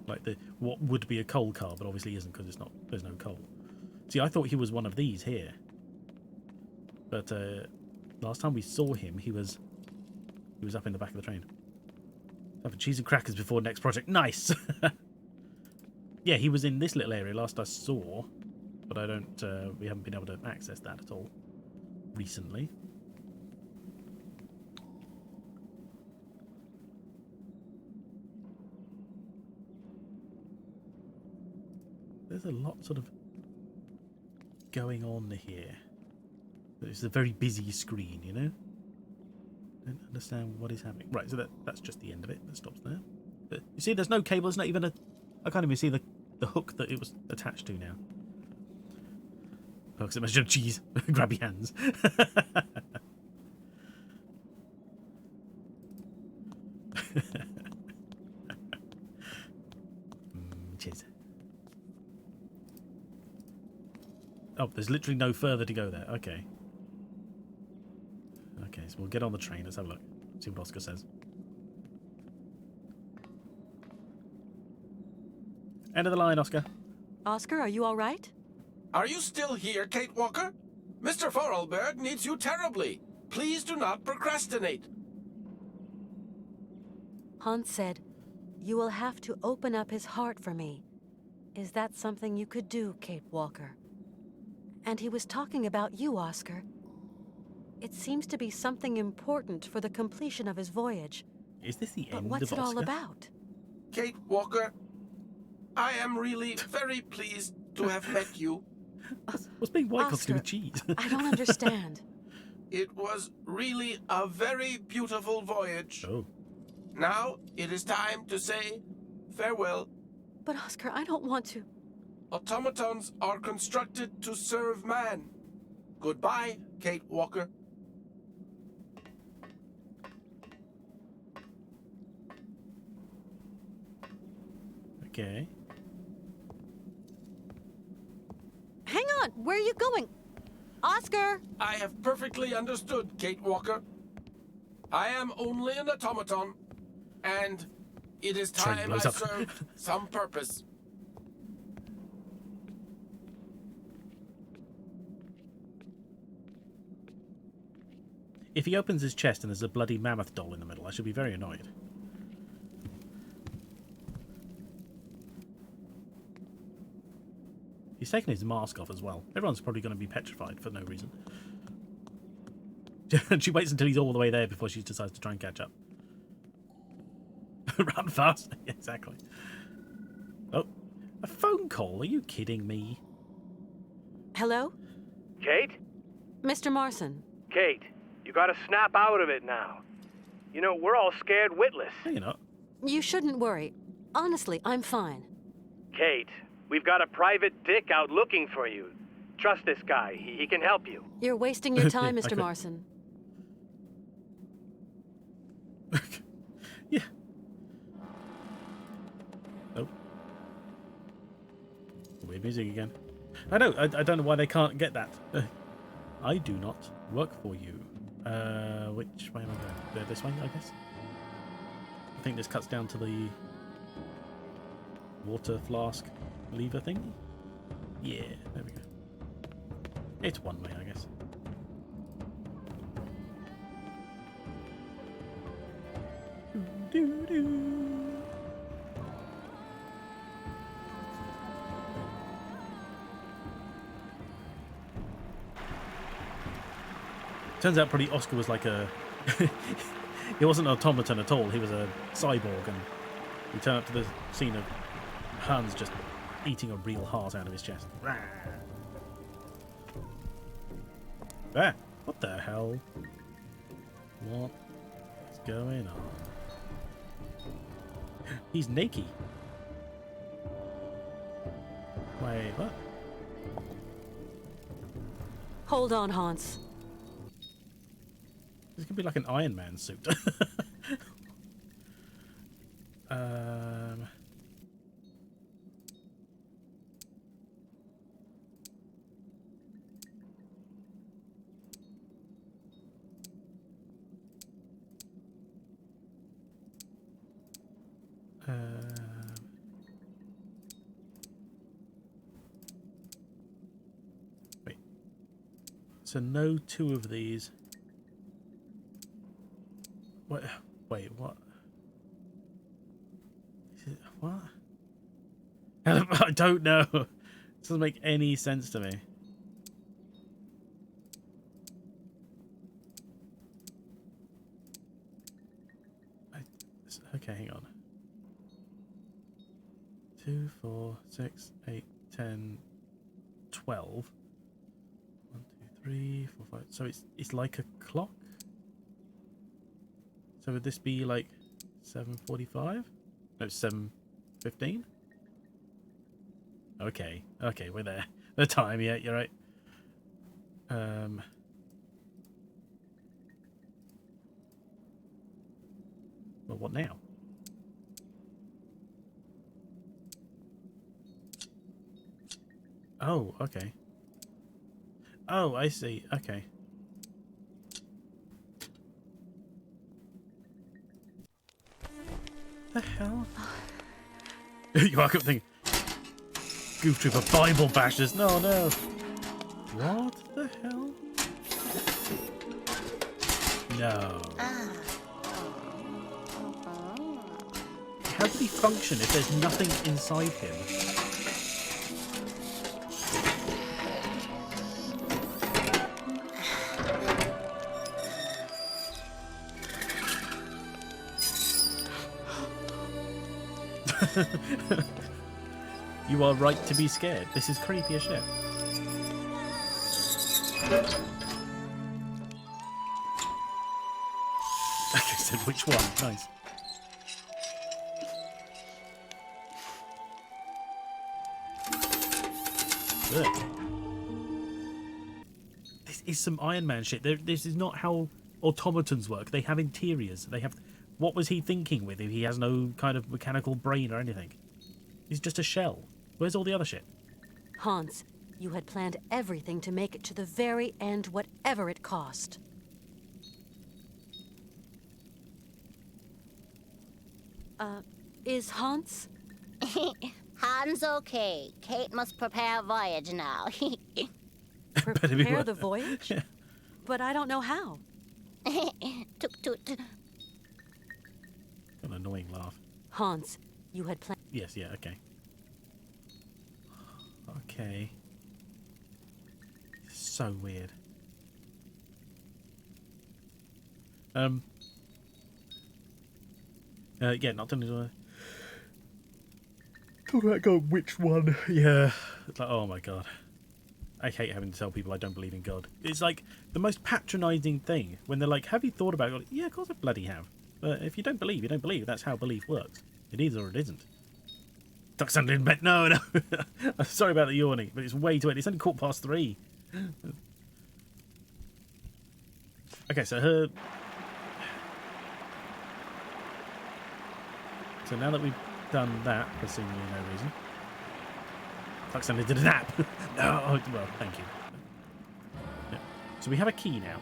Like what would be a coal car, but obviously isn't because there's no coal. See, I thought he was one of these here. But last time we saw him, he was up in the back of the train. Have cheese and crackers before next project. Nice! Yeah, he was in this little area last I saw. But I don't... we haven't been able to access that at all recently. There's a lot sort of going on here. It's a very busy screen, you know? I don't understand what is happening. Right, so that's just the end of it. That stops there. But you see, there's no cable. There's not even a... I can't even see the hook that it was attached to now. Oh, because it must have cheese. Grab your hands. Cheers. Oh, there's literally no further to go there. Okay. Okay, so we'll get on the train. Let's have a look. See what Oscar says. End of the line, Oscar. Oscar, are you all right? Are you still here, Kate Walker? Mr. Vorarlberg needs you terribly. Please do not procrastinate. Hans said, you will have to open up his heart for me. Is that something you could do, Kate Walker? And he was talking about you, Oscar. It seems to be something important for the completion of his voyage. Is this the But end what's of it all Oscar? about? Kate Walker, I am really very pleased to have met you. What's being white got to do Oscar, with cheese? I don't understand. It was really a very beautiful voyage. Oh. Now it is time to say farewell. But Oscar, I don't want to. Automatons are constructed to serve man. Goodbye, Kate Walker. Okay. Hang on, where are you going? Oscar! I have perfectly understood, Kate Walker. I am only an automaton, and it is Train time I blows up. served some purpose. If he opens his chest and there's a bloody mammoth doll in the middle, I should be very annoyed. He's taken his mask off as well. Everyone's probably going to be petrified for no reason. And she waits until he's all the way there before she decides to try and catch up. Run fast. Exactly. Oh, a phone call? Are you kidding me? Hello? Kate? Mr. Marson. Kate, you gotta snap out of it now. You know, we're all scared witless. No, you're not. You shouldn't worry. Honestly, I'm fine. Kate, we've got a private dick out looking for you. Trust this guy. He can help you. You're wasting your time, Yeah, Mr. Marson. Yeah. Oh. Weird music again. I know. I don't know why they can't get that. I do not work for you. Which way am I going? This way, I guess. I think this cuts down to the water flask lever thingy. Yeah, there we go. It's one way, I guess. Turns out probably Oscar was like a... he wasn't an automaton at all, he was a cyborg, and we turn up to the scene of Hans just eating a real heart out of his chest. Ah, what the hell? What is going on? He's naked. Wait, what? Hold on, Hans. This could be like an Iron Man suit. Wait. So no two of these. What? Wait, what? Is it, what? I don't know. This doesn't make any sense to me. Okay, hang on. 2, 4, 6, 8, 10, 12. 1, 2, 3, 4, 5. So it's like a clock. So would this be like 7:45? No, 7:15. Okay, okay, we're there. The time, yeah, you're right. Well, what now? Oh, okay. Oh, I see. Okay. The hell? You woke up thinking, Goof Trooper Bible bashers. No, no. What the hell? No. how did he function if there's nothing inside him? You are right to be scared. This is creepy as shit. I said which one? Nice. Ugh. This is some Iron Man shit. This is not how automatons work. They have interiors. They have... What was he thinking with if he has no kind of mechanical brain or anything? He's just a shell. Where's all the other shit? Hans, you had planned everything to make it to the very end, whatever it cost. Is Hans? Hans okay. Kate must prepare a voyage now. Prepare the voyage? But I don't know how. Toot toot. An annoying laugh. Hans, you had planned... Yes, yeah, okay. Okay. So weird. Yeah, not done. Talk about God, which one? Yeah. It's like, oh my god. I hate having to tell people I don't believe in God. It's like the most patronising thing when they're like, have you thought about God? Yeah, of course I bloody have. But if you don't believe, you don't believe. That's how belief works. It is or it isn't. Duck Sunday in bed. No. I'm sorry about the yawning, but it's way too late. It's only 3:15. Okay, so her... So now that we've done that for seemingly no reason... Duck Sunday did a nap. No, well, thank you. Yeah. So we have a key now.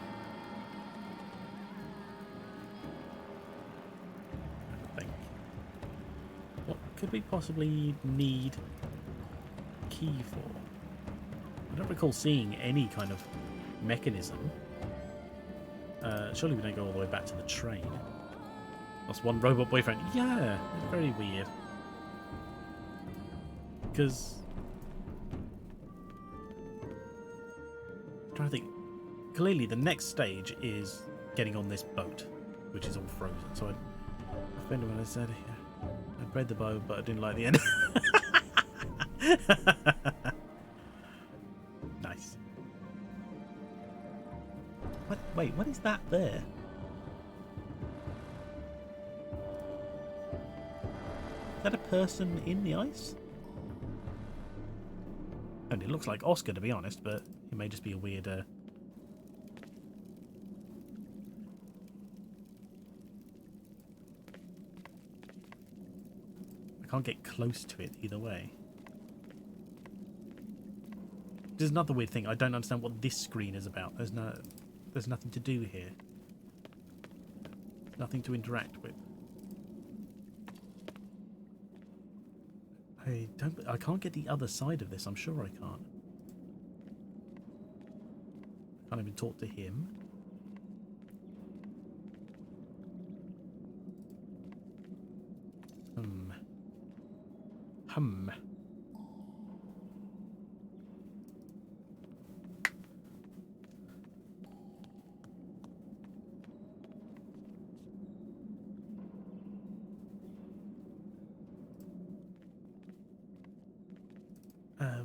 What could we possibly need a key for? I don't recall seeing any kind of mechanism. Surely we don't go all the way back to the train. Lost one robot boyfriend. Yeah, it's very weird. Because... I'm trying to think. Clearly the next stage is getting on this boat, which is all frozen. So I offended when I said... Yeah, I read the boat, but I didn't like the end. Nice. What? Wait, what is that there? Is that a person in the ice? And it looks like Oscar, to be honest, but it may just be a weird... I can't get close to it either way. There's another weird thing. I don't understand what this screen is about. There's nothing to do here. Nothing to interact with. I can't get the other side of this. I'm sure I can't. I can't even talk to him.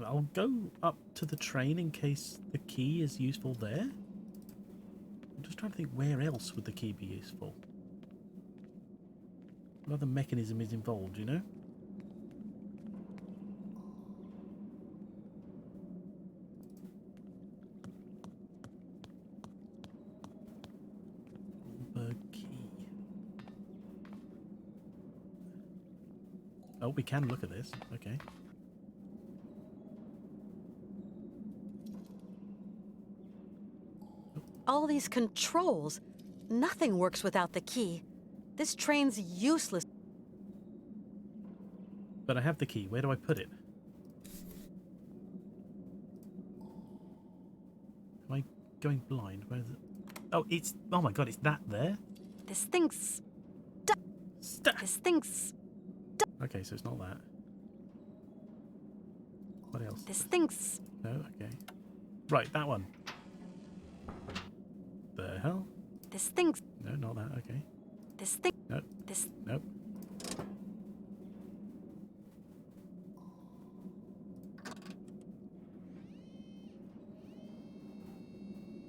I'll go up to the train in case the key is useful there. I'm just trying to think where else would the key be useful. What other mechanism is involved, you know? Key. Oh, we can look at this. Okay. All these controls. Nothing works without the key. This train's useless. But I have the key. Where do I put it? Am I going blind? Where is it? Oh, it's... Oh my god, it's that there? This thing's stuck. This thing's Okay, so it's not that. What else? This thing's... No, okay. Right, that one. The hell? This thing's... No, not that, okay. This thing... Nope. This... Nope.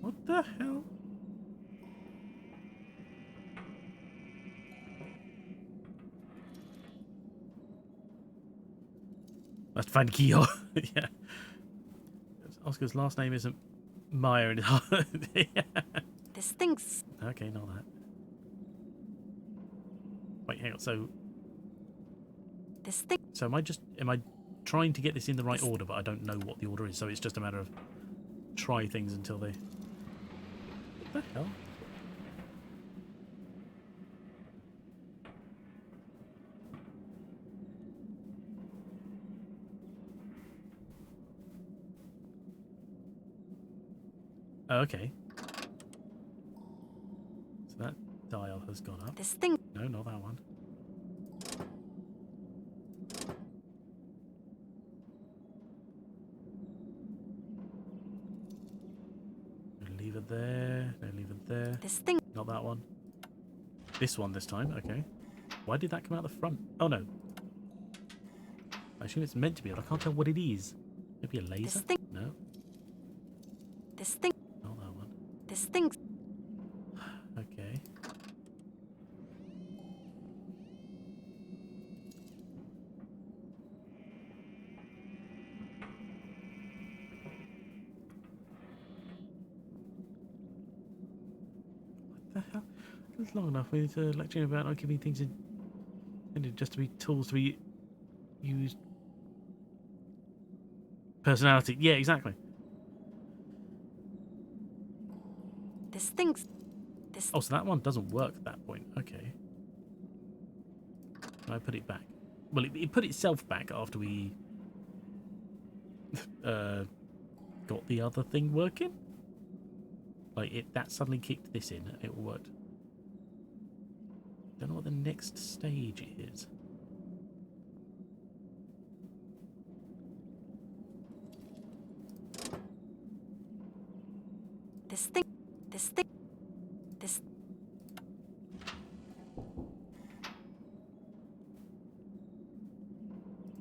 What the hell? Let's find Kyo. Yeah. Oscar's last name isn't Meyer and yeah. This thing's... Okay, not that. Wait, hang on. So This thing... am I trying to get this in the right order, but I don't know what the order is, so it's just a matter of try things until they... What the hell? Oh, okay. So that dial has gone up. This thing... No, not that one. Leave it there. No, leave it there. This thing... Not that one. This one this time. Okay. Why did that come out the front? Oh, no. I assume it's meant to be, but I can't tell what it is. Maybe a laser? This thing... No. This thing... Not that one. This thing's... Okay. What the hell? It's long enough. We need to lecture about not giving things intended just to be tools to be used. Personality. Yeah, exactly. This thing's... This... Oh, so that one doesn't work at that point. Okay. I put it back. Well, it put itself back after we got the other thing working. Like, that suddenly kicked this in. It worked. Don't know what the next stage is. This thing... This thing... This...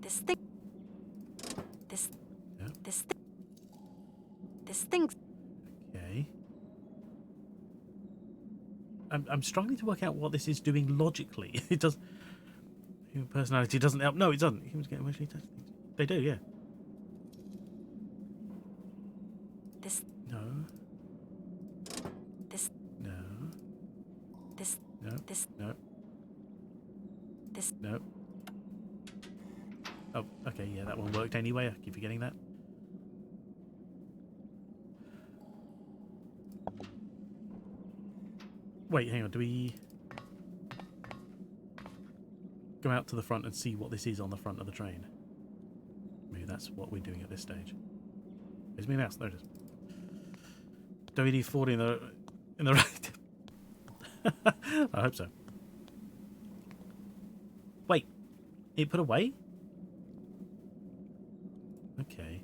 This thing... This... Yep. This thing... This thing's... Okay. I'm struggling to work out what this is doing logically. It does... Human personality doesn't help. No, it doesn't. Humans get emotionally attached to things. They do, yeah. This... No. This... No. This... No. This... No. This... No. Oh, okay, yeah, that one worked anyway. I keep forgetting that. Wait, hang on. Do we go out to the front and see what this is on the front of the train? Maybe that's what we're doing at this stage. Where's my mouse? There it is. WD-40 in the right. I hope so. Wait, it put away? Okay.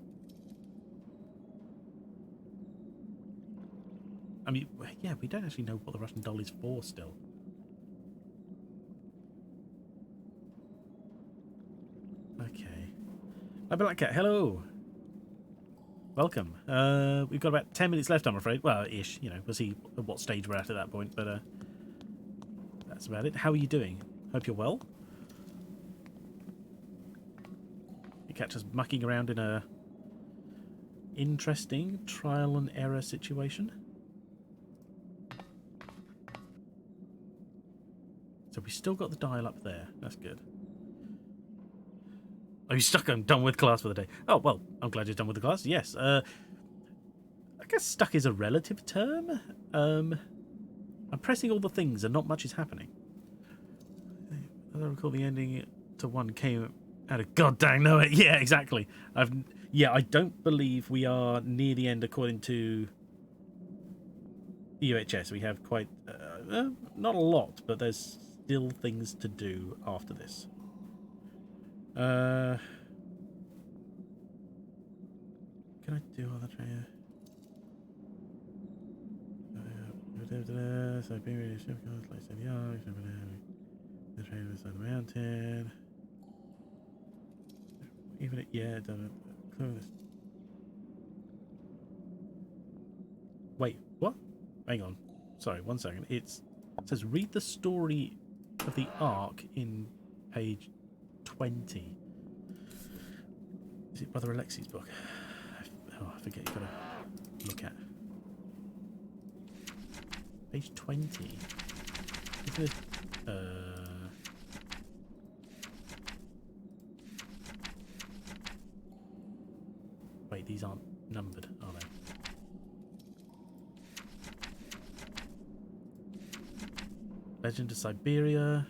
I mean, yeah, we don't actually know what the Russian doll is for still. Okay. My Black Cat, hello. Welcome. We've got about 10 minutes left, I'm afraid. Well, ish, you know, we'll see at what stage we're at that point, but that's about it. How are you doing? Hope you're well. You catch us mucking around in a interesting trial and error situation. So we still got the dial up there. That's good. Are you stuck? I'm done with class for the day. Oh, well, I'm glad you're done with the class. Yes. I guess stuck is a relative term. I'm pressing all the things and not much is happening. As I recall, the ending to one came out of God dang know it. Yeah, exactly. I don't believe we are near the end according to the UHS. We have quite, not a lot, but there's still things to do after this. Can I do all the train? Syberia, shipyards, like Syberia, the train inside the mountain. Even it, yeah, it doesn't. Wait, what? Hang on. Sorry, 1 second. It says read the story of the Ark in page 20. Is it Brother Alexi's book? Oh, I forget. You've got to look at page 20. Is it? Wait, these aren't numbered, are they? Legend of Syberia.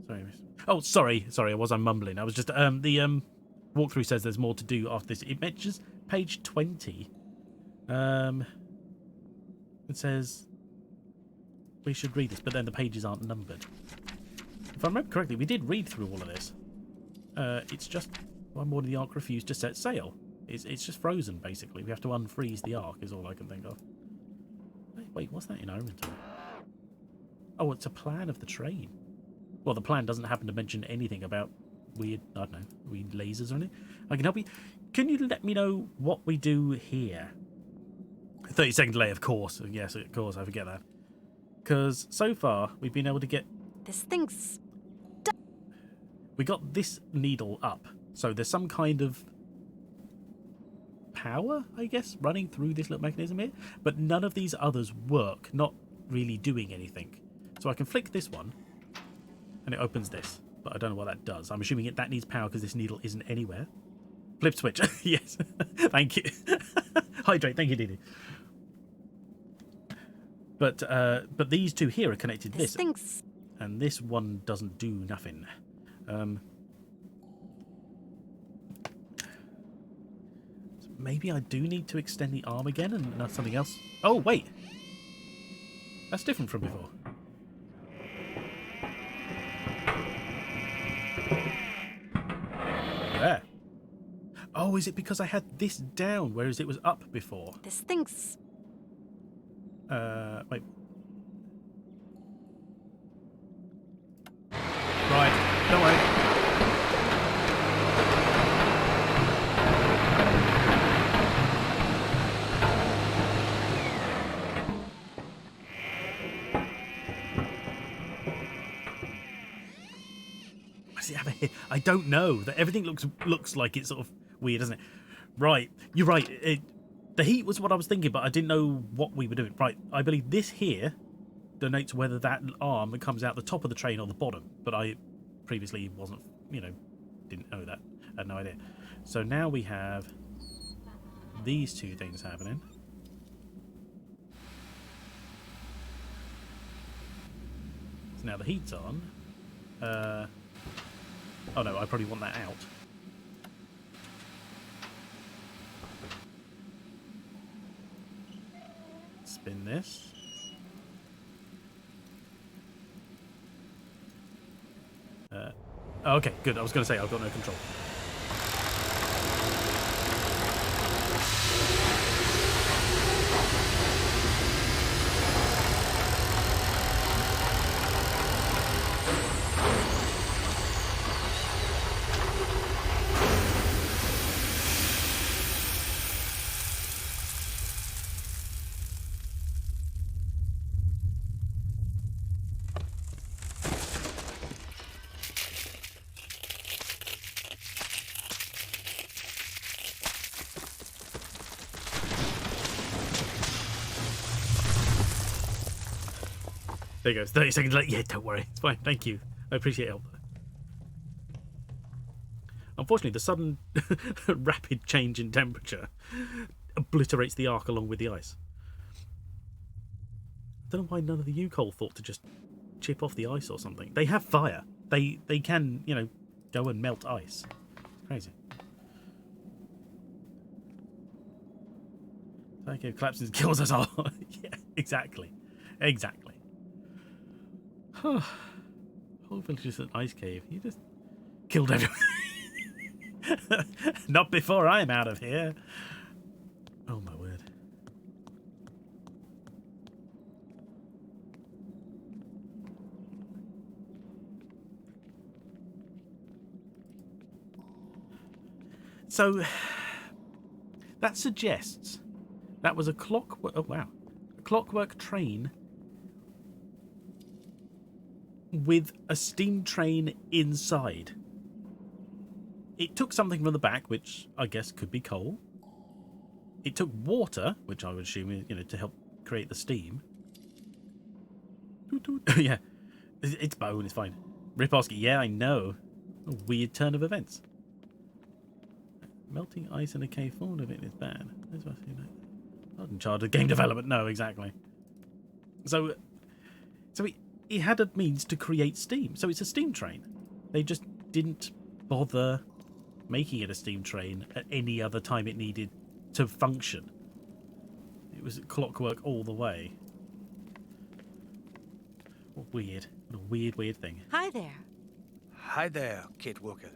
Sorry. Oh, sorry. I'm mumbling. I was just the walkthrough says there's more to do after this. It mentions page 20. It says we should read this, but then the pages aren't numbered. If I remember correctly, we did read through all of this. It's just one morning the Ark refused to set sail. It's just frozen, basically. We have to unfreeze the Ark, is all I can think of. Wait, what's that in our inventory? Oh, it's a plan of the train. Well, the plan doesn't happen to mention anything about weird, I don't know, weird lasers or anything. I can help you. Can you let me know what we do here? 30-second delay, of course. Yes, of course, I forget that. Because so far, we've been able to get... This thing's... We got this needle up. So there's some kind of power, I guess, running through this little mechanism here. But none of these others work, not really doing anything. So I can flick this one, and it opens this. But I don't know what that does. I'm assuming that needs power because this needle isn't anywhere. Flip switch. Yes. Thank you. Hydrate. Thank you, Didi. But these two here are connected to this. Thing's... And this one doesn't do nothing. So maybe I do need to extend the arm again and not something else. Oh, wait. That's different from before. There. Oh, is it because I had this down, whereas it was up before? This thing's... Wait. Right, don't worry. Does it have a hit? I don't know. That everything looks like it's sort of weird, doesn't it? Right, you're right. The heat was what I was thinking, but I didn't know what we were doing. Right, I believe this here denotes whether that arm comes out the top of the train or the bottom. But I previously wasn't, didn't know that. I had no idea. So now we have these two things happening. So now the heat's on. Oh no, I probably want that out. Spin this. Okay, good. I was going to say I've got no control. There you go. 30 seconds late. Yeah, don't worry. It's fine. Thank you. I appreciate help. Unfortunately, the sudden rapid change in temperature obliterates the Ark along with the ice. I don't know why none of the Yukol thought to just chip off the ice or something. They have fire. They can, go and melt ice. It's crazy. Psycho collapses, kills us all. Yeah, exactly. whole village is an ice cave. You just killed everyone. Not before I'm out of here. Oh my word. So that suggests that was a clockwork. Oh wow, a clockwork train with a steam train inside. It took something from the back, which I guess could be coal. It took water, which I would assume is, to help create the steam. Yeah, it's bone. It's fine. Riposki. Yeah, I know. A weird turn of events. Melting ice in a cave forward of it is bad. Not in charge of game development. No, exactly. So he had a means to create steam. So it's a steam train. They just didn't bother making it a steam train at any other time it needed to function. It was clockwork all the way. Weird. What a weird thing. Hi there. Hi there, Kate Walker.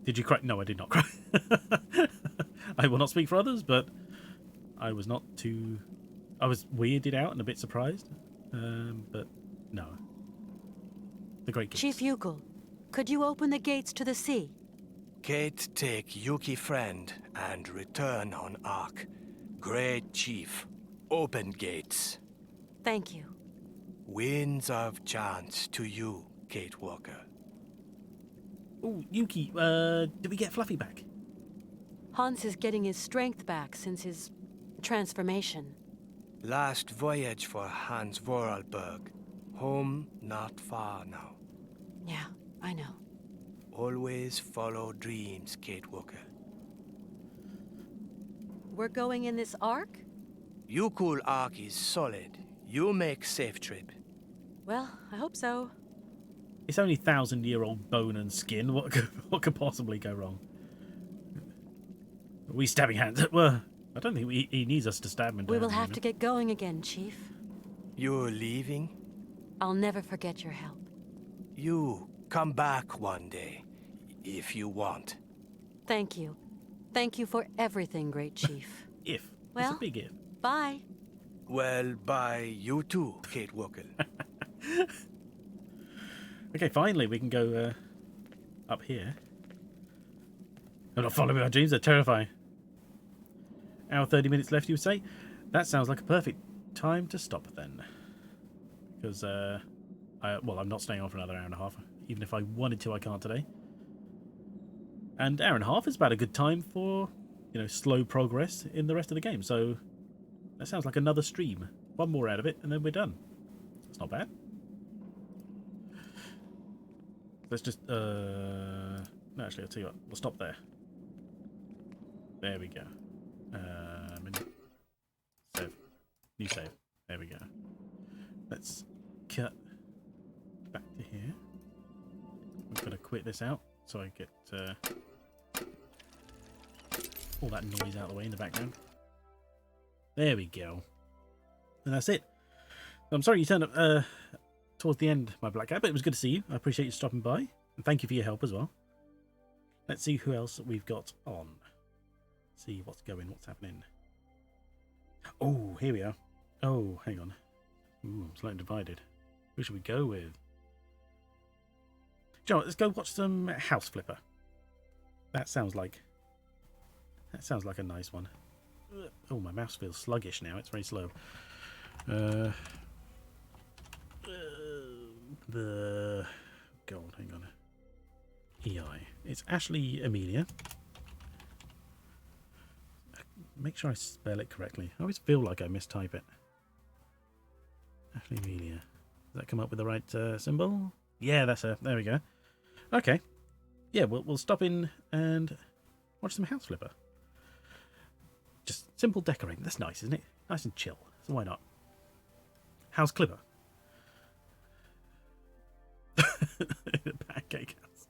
Did you cry? No, I did not cry. I will not speak for others, but I was not too... I was weirded out and a bit surprised. But no. The great gates. Chief Yukel, could you open the gates to the sea? Kate take Yuki friend and return on Ark. Great Chief, open gates. Thank you. Winds of chance to you, Kate Walker. Oh, Yuki, did we get Fluffy back? Hans is getting his strength back since his transformation. Last voyage for Hans Vorarlberg. Home not far now. Yeah, I know. Always follow dreams, Kate Walker. We're going in this ark? Yukul Ark is solid. You make safe trip. Well, I hope so. It's only 1,000-year-old bone and skin. What could possibly go wrong? Are we stabbing hands? Well, I don't think he needs us to stab him. We will have to get going again, Chief. You're leaving? I'll never forget your help. You come back one day, if you want. Thank you. Thank you for everything, Great Chief. If. Well, it's a big if. Bye. Well, bye you too, Kate Walker. Okay, finally we can go up here. I'm not following our dreams, they're terrifying. Hour 30 minutes left, you would say? That sounds like a perfect time to stop then. Because, I'm not staying on for another hour and a half. Even if I wanted to, I can't today. And hour and a half is about a good time for, slow progress in the rest of the game. So, that sounds like another stream. One more out of it, and then we're done. That's not bad. Let's just, no, actually, I'll tell you what. We'll stop there. There we go. Save. New save. There we go. Let's cut back to here. I'm going to quit this out so I get all that noise out of the way in the background. There we go. And that's it. I'm sorry you turned up towards the end, my black cat, but it was good to see you. I appreciate you stopping by. And thank you for your help as well. Let's see who else we've got on. See what's happening. Oh, here we are. Oh, hang on. Ooh, I'm slightly divided. Who should we go with? Do you know what, let's go watch some House Flipper. That sounds like a nice one. Oh, my mouse feels sluggish now. It's very slow. God, hang on. EI. It's Ashley Amelia. Make sure I spell it correctly. I always feel like I mistype it. Ashley Amelia. Does that come up with the right symbol? Yeah, that's her. There we go. Okay. Yeah, we'll stop in and watch some House Flipper. Just simple decorating. That's nice, isn't it? Nice and chill. So why not? House Clipper. Pancake house.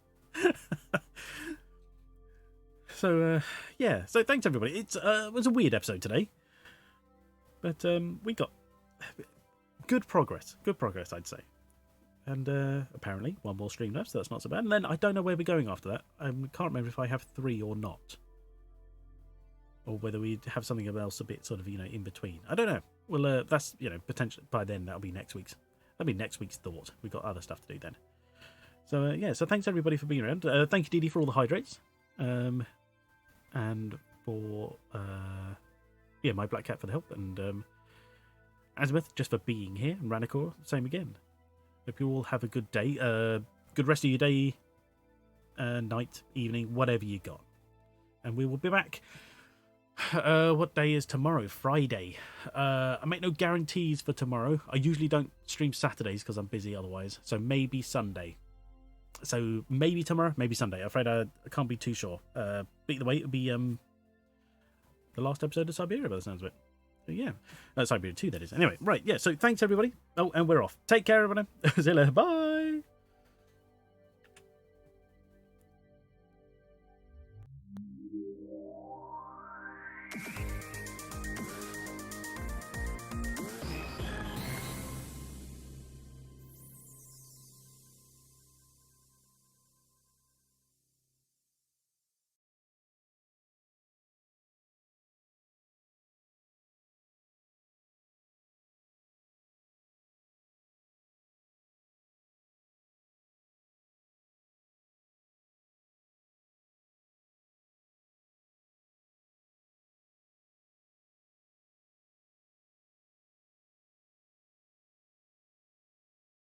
So, yeah. So thanks, everybody. It was a weird episode today. But we got good progress. Good progress, I'd say. And apparently one more stream left, so that's not so bad. And then I don't know where we're going after that. I can't remember if I have 3 or not. Or whether we have something else a bit sort of, in between. I don't know. Well, that's, potentially by then that'll be next week's. That'll be next week's thought. We've got other stuff to do then. So, yeah, so thanks everybody for being around. Thank you, Dee Dee, for all the hydrates. And for, my Black Cat for the help. And Azimuth, just for being here. And Ranakor, same again. Hope you all have a good day. Good rest of your day, night, evening, whatever you got. And we will be back. What day is tomorrow? Friday. I make no guarantees for tomorrow. I usually don't stream Saturdays because I'm busy otherwise. So maybe Sunday. So maybe tomorrow, maybe Sunday. I'm afraid I can't be too sure. But either way, it'll be the last episode of Syberia by the sounds of it. So yeah. Syberia 2, that is. Anyway, right, yeah. So thanks, everybody. Oh, and we're off. Take care, everyone. See you later. Bye.